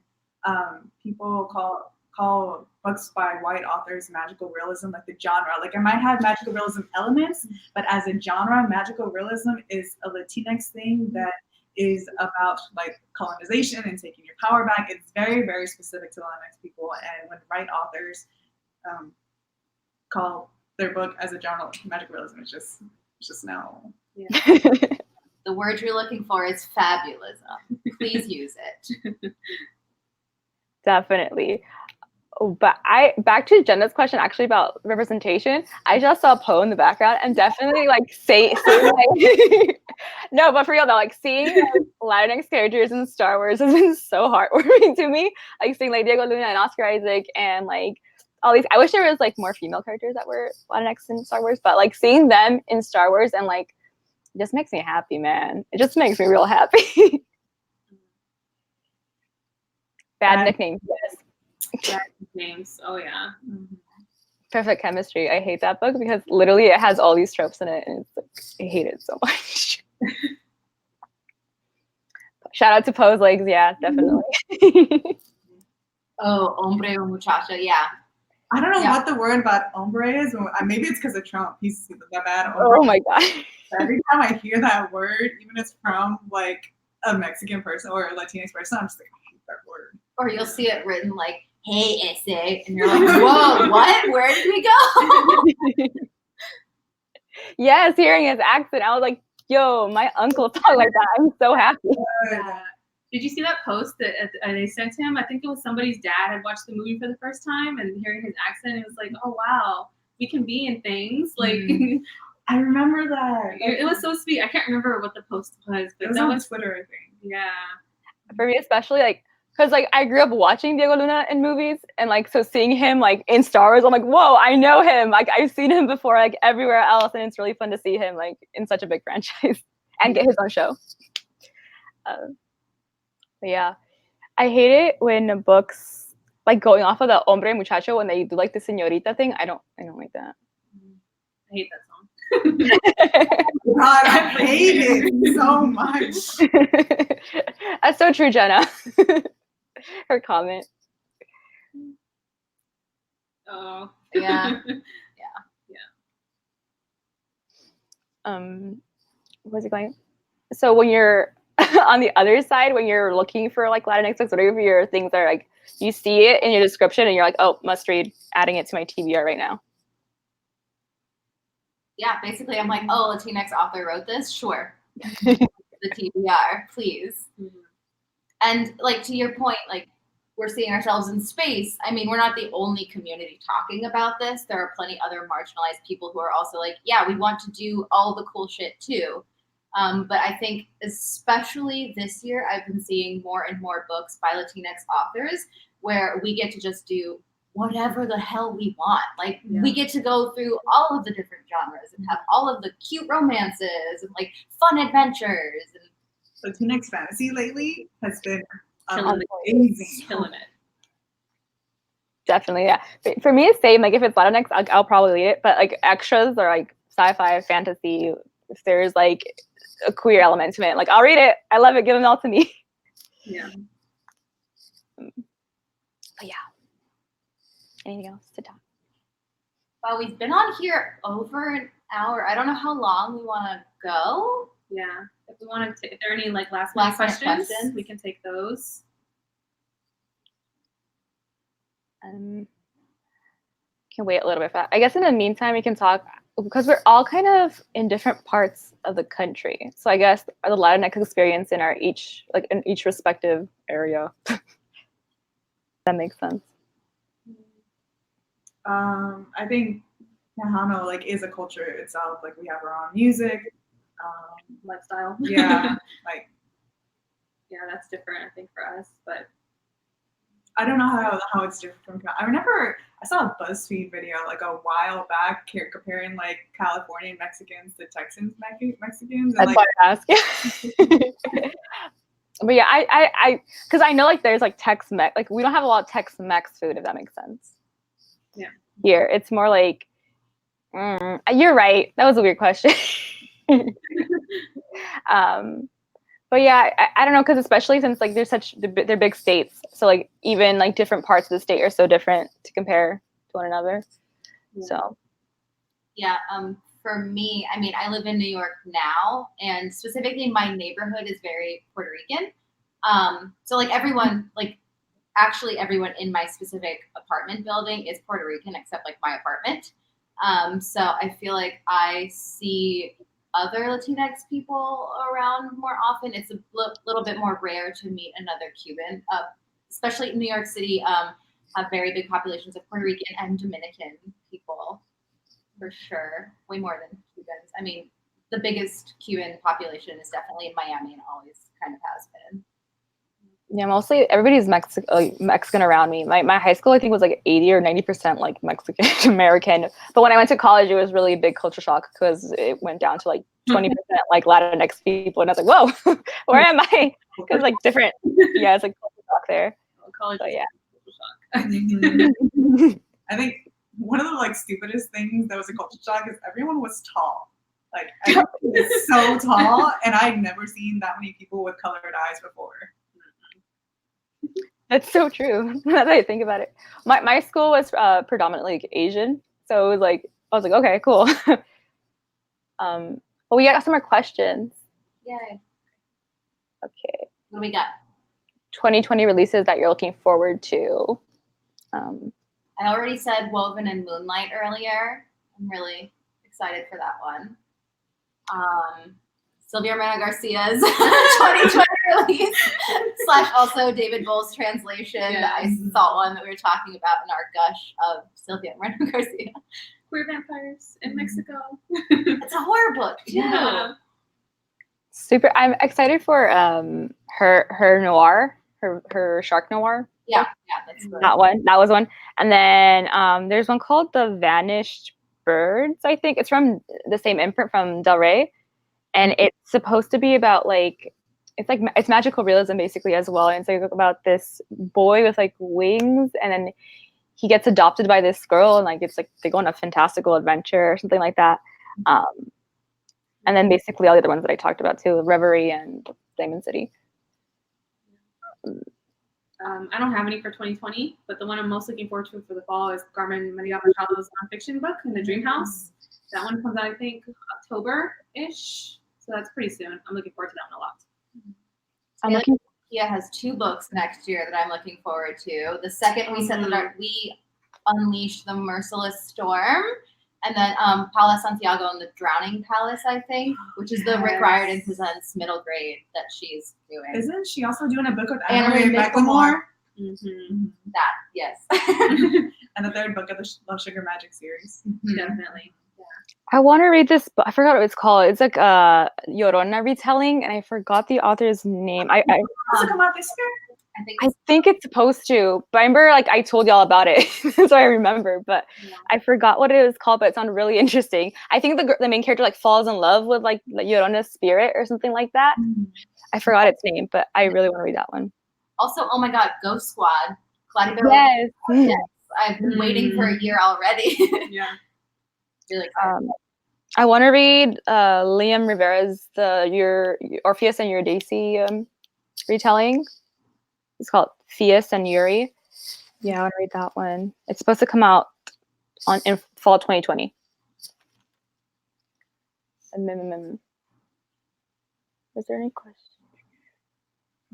people call books by white authors magical realism, like the genre. Like it might have magical realism elements, but as a genre, magical realism is a Latinx thing that is about like colonization and taking your power back. It's very, very specific to Latinx people. And when white authors call their book as a genre magical realism, it's just no. Yeah. The word you're looking for is fabulism. Please use it. Definitely. But back to Jenna's question actually about representation. I just saw Poe in the background and definitely like say like no, but for real though, like seeing like, Latinx characters in Star Wars has been so heartwarming to me. Like seeing like Diego Luna and Oscar Isaac and like all these. I wish there was like more female characters that were Latinx in Star Wars, but like seeing them in Star Wars and like it just makes me happy, man. It just makes me real happy. Bad nicknames, yes. Yeah, names. Oh yeah. Perfect Chemistry. I hate that book because literally it has all these tropes in it, and it's like I hate it so much. Shout out to Poe's legs, yeah, definitely. Oh, hombre o muchacha, yeah. I don't know what the word about hombre is. Maybe it's because of Trump. He's that bad. Oh my god. Every time I hear that word, even if it's from like a Mexican person or a Latinx person, I'm just like, I hate that word. Or you'll see it written like, hey, essay, and you're like, whoa, what? Where did we go? Yes, hearing his accent, I was like, yo, my uncle talked like that. I'm so happy. Yeah. Did you see that post that they sent him? I think it was somebody's dad had watched the movie for the first time and hearing his accent, it was like, oh wow, we can be in things. Like I remember that. It was so sweet. I can't remember what the post was, but it was that on was Twitter, I think. Yeah. For me especially, like, because like I grew up watching Diego Luna in movies, and like so seeing him like in Star Wars, I'm like, whoa, I know him. Like I've seen him before, like everywhere else, and it's really fun to see him like in such a big franchise and get his own show. But yeah, I hate it when books like going off of the hombre muchacho when they do like the señorita thing. I don't like that. I hate that song. God, I hate it so much. That's so true, Jenna. Her comment. Oh. Yeah. What's it going? So when you're on the other side, when you're looking for like Latinx, like whatever your things are, like you see it in your description and you're like, oh, must read, adding it to my TBR right now. Yeah, basically I'm like, oh, Latinx author wrote this? Sure. The TBR, please. And like to your point, like we're seeing ourselves in space. I mean, we're not the only community talking about this. There are plenty other marginalized people who are also like, yeah, we want to do all the cool shit too. But I think especially this year, I've been seeing more and more books by Latinx authors where we get to just do whatever the hell we want. Like we get to go through all of the different genres and have all of the cute romances and like fun adventures. And Latinx fantasy lately has been amazing. Killing it. Definitely, yeah. For me, it's same. Like if it's Latinx, I'll probably read it. But like extras are like sci-fi, fantasy. If there's like a queer element to it, like I'll read it. I love it. Give them all to me. Yeah. But yeah. Anything else to talk? Well, we've been on here over an hour. I don't know how long we want to go. Yeah. If we want to, if there are any like last questions, we can take those. Can wait a little bit for that. I guess in the meantime, we can talk because we're all kind of in different parts of the country. So I guess the Latinx experience in in each respective area. That makes sense. I think Tejano like is a culture itself. Like we have our own music, Lifestyle. yeah, like Yeah, that's different, I think, for us. But I don't know how it's different from. I remember I saw a BuzzFeed video like a while back comparing like Californian Mexicans to Texans Mexicans. And, That's like, why I ask. But yeah, I because I know like there's like Tex-Mex, like we don't have a lot of Tex-Mex food, if that makes sense. Yeah. Here, it's more like, you're right. That was a weird question. But yeah, I don't know, because especially since like they're big states, so like even like different parts of the state are so different to compare to one another. Yeah. So Yeah, for me, I mean, I live in New York now, and specifically my neighborhood is very Puerto Rican. So like everyone, like actually everyone in my specific apartment building is Puerto Rican except like my apartment. So I feel like I see other Latinx people around more often. It's a little bit more rare to meet another Cuban, especially in New York City. Have very big populations of Puerto Rican and Dominican people. For sure, way more than Cubans. I mean, the biggest Cuban population is definitely in Miami and always kind of has been. yeah, mostly everybody's Mexican around me. My high school, I think, was like 80 or 90% like Mexican American. But when I went to college, it was really a big culture shock because it went down to like 20% like Latinx people, and I was like, whoa, where am I? Because like different, yeah, it's like culture shock there. college, So yeah. I think. I think one of the like stupidest things that was a culture shock is everyone was tall. Like everyone was so tall, and I'd never seen that many people with colored eyes before. That's so true. Now that I think about it, my school was predominantly like, Asian, so it was like I was like, okay, cool. But we got some more questions. Yay. Okay, What do we got? 2020 releases that you're looking forward to. I already said Woven and Moonlight earlier. I'm really excited for that one. Sylvia Romero Garcia's 2020 release / also David Bull's translation, the Ice and Salt one that we were talking about in our gush of Sylvia Romero Garcia. Queer vampires in Mexico. It's a horror book too. Yeah. Super. I'm excited for her noir, her shark noir. Yeah, that's good. That was one. And then there's one called The Vanished Birds, I think. It's from the same imprint from Del Rey. And it's supposed to be about like it's magical realism basically as well. And it's like about this boy with like wings, and then he gets adopted by this girl, and like it's like they go on a fantastical adventure or something like that. And then basically all the other ones that I talked about too, Reverie and Diamond City. I don't have any for 2020, but the one I'm most looking forward to for the fall is Carmen Maria Machado's nonfiction book, In the Dream House. That one comes out, I think, October-ish. So that's pretty soon. I'm looking forward to that one a lot. Kia has 2 books next year that I'm looking forward to. The second we said that we Unleashed the Merciless Storm, and then Paula Santiago and the Drowning Palace, I think, which is the Rick Riordan Presents middle grade that she's doing. Isn't she also doing a book with Anna Marie Macklemore? That, yes. And the 3rd book of the Love Sugar Magic series. Definitely. I want to read this book. I forgot what it's called. It's like a Llorona retelling, and I forgot the author's name. Does it come out this year? I think it's supposed to, but I remember like I told y'all about it, so I remember. But I forgot what it was called. But it sounded really interesting. I think the main character like falls in love with like Llorona's spirit or something like that. I forgot its name, but I really want to read that one. Also, oh my God, Ghost Squad. Yes. I've been waiting for a year already. Yeah. Really I want to read Liam Rivera's your Orpheus and Eurydice retelling. It's called Theus and Yuri. Yeah, I want to read that one. It's supposed to come out in fall 2020. Is there any question?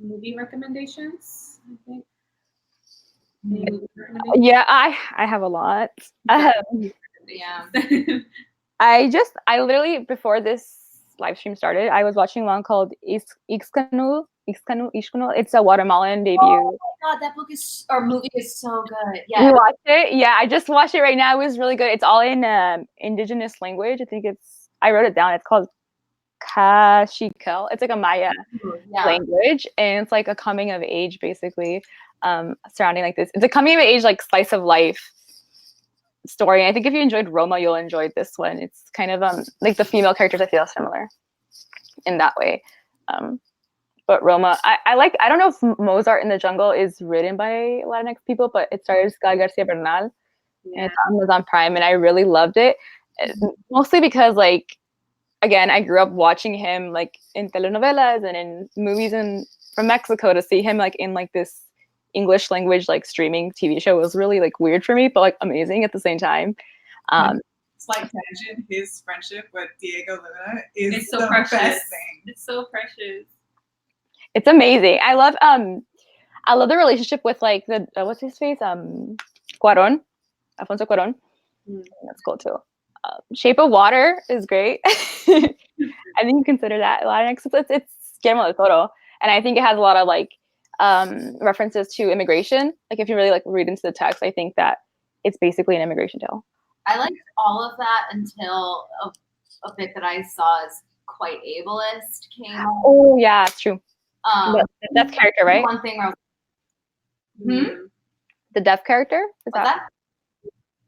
Movie recommendations, I think. Yeah, I have a lot. Yeah. I literally before this live stream started, I was watching one called Ixcanu, Ixcano. It's a Guatemalan debut. Oh my god, that book is or movie is so good. Yeah. You watched it? Yeah, I just watched it right now. It was really good. It's all in Indigenous language. I wrote it down. It's called Cachiquel. It's like a Maya language, and it's like a coming of age, basically, surrounding like this. It's a coming of age, like slice of life story. I think if you enjoyed Roma, you'll enjoy this one. It's kind of like the female characters I feel similar in that way. But Roma, I don't know if Mozart in the Jungle is written by Latinx people, but it stars Gael Garcia Bernal, and it's on Amazon Prime, and I really loved it, mostly because like, again, I grew up watching him like in telenovelas and in movies from Mexico. To see him like in like this English language like streaming TV show was really like weird for me, but like amazing at the same time. Slight tangent, his friendship with Diego Luna is so the precious. best thing. It's so precious. It's amazing. I love the relationship with like the what's his face? Cuarón, Alfonso Cuarón. That's cool too. Shape of Water is great. I think you consider that Latinx. It's Guillermo del Toro, and I think it has a lot of like references to immigration. Like if you really like read into the text, I think that it's basically an immigration tale. I liked all of that until a bit that I saw as quite ableist came out. Oh yeah, it's true. The deaf character, right? One thing where I was the deaf character? Is that?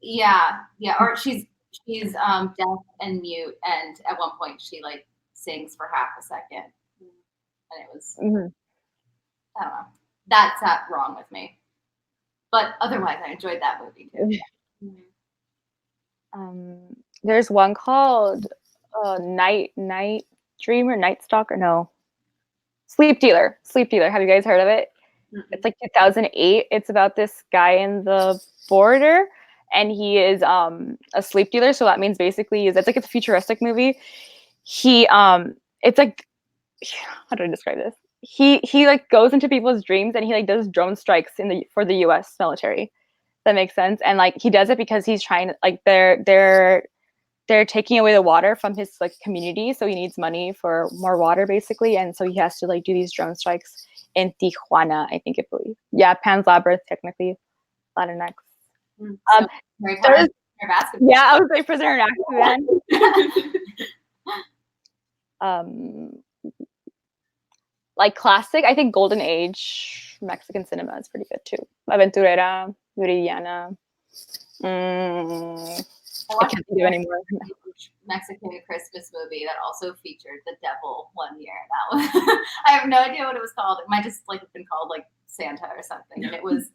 Yeah. Or she's deaf and mute, and at one point she like sings for half a second, and it was I don't know. That sat wrong with me, but otherwise I enjoyed that movie too. There's one called Night Dreamer, Night Stalker. No, Sleep Dealer. Have you guys heard of it? It's like 2008. It's about this guy in the border, and he is a sleep dealer. So that means basically it's like a futuristic movie. It's like, how do I describe this? He like goes into people's dreams, and he like does drone strikes for the U.S. military. That makes sense. And like he does it because he's trying to like they're taking away the water from his like community, so he needs money for more water basically, and so he has to like do these drone strikes in Tijuana, I think it believe. Yeah, Pan's Labyrinth, technically Latinx. I was like Prisoner in Azkaban. Like classic, I think Golden Age Mexican cinema is pretty good too. Aventurera, Viridiana. I can't think of any more. Mexican Christmas movie that also featured the devil one year. That was I have no idea what it was called. It might just like have been called like Santa or something. And it was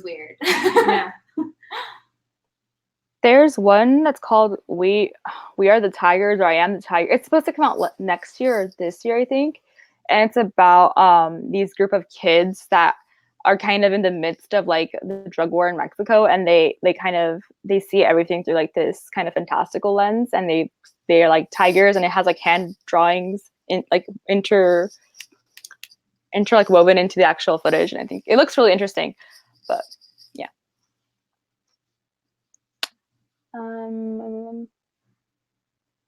weird. Yeah. There's one that's called We Are the Tigers, or I Am the Tiger. It's supposed to come out next year or this year, I think. And it's about these group of kids that are kind of in the midst of like the drug war in Mexico, and they see everything through like this kind of fantastical lens, and they're like tigers, and it has like hand drawings in like inter like woven into the actual footage, and I think it looks really interesting. But yeah.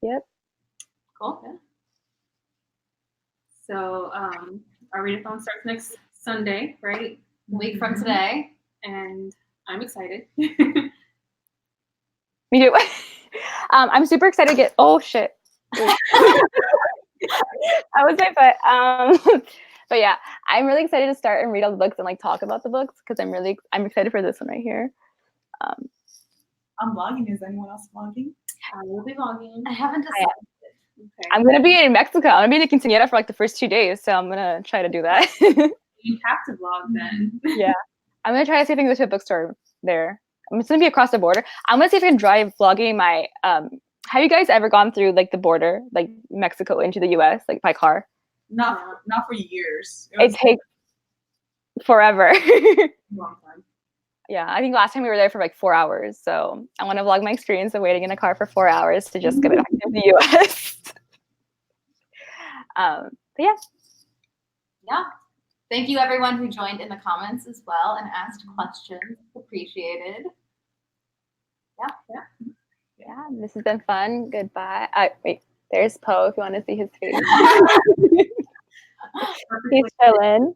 Yep. Cool. Yeah. So our readathon starts next Sunday, right? A week from today. And I'm excited. Me too. I'm super excited to get. Oh shit! I was my foot. But yeah, I'm really excited to start and read all the books and like talk about the books, because I'm excited for this one right here. I'm vlogging. Is anyone else vlogging? I will be vlogging. I haven't decided. Okay. I'm gonna be in Mexico. I'm gonna be in Quinceañera for like the first 2 days, so I'm gonna try to do that. You have to vlog then. Yeah, I'm gonna try to see if I can go to a bookstore there. I'm just gonna be across the border. I'm gonna see if I can drive vlogging my. Have you guys ever gone through like the border, like Mexico into the U.S., like by car? Not for years. It takes forever. Long time. Yeah, I think last time we were there for like 4 hours. So I want to vlog my experience of waiting in a car for 4 hours to just get back to the U.S. But yeah. Yeah. Thank you everyone who joined in the comments as well and asked questions. Appreciated. Yeah, this has been fun. Goodbye. Wait, there's Poe if you want to see his face. perfectly. He's chilling.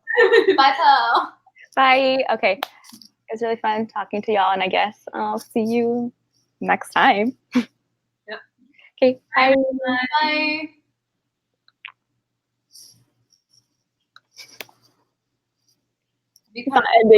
Bye, Po. Bye. Okay. It was really fun talking to y'all, and I guess I'll see you next time. Yep. Okay. Bye. Bye. It's not ending.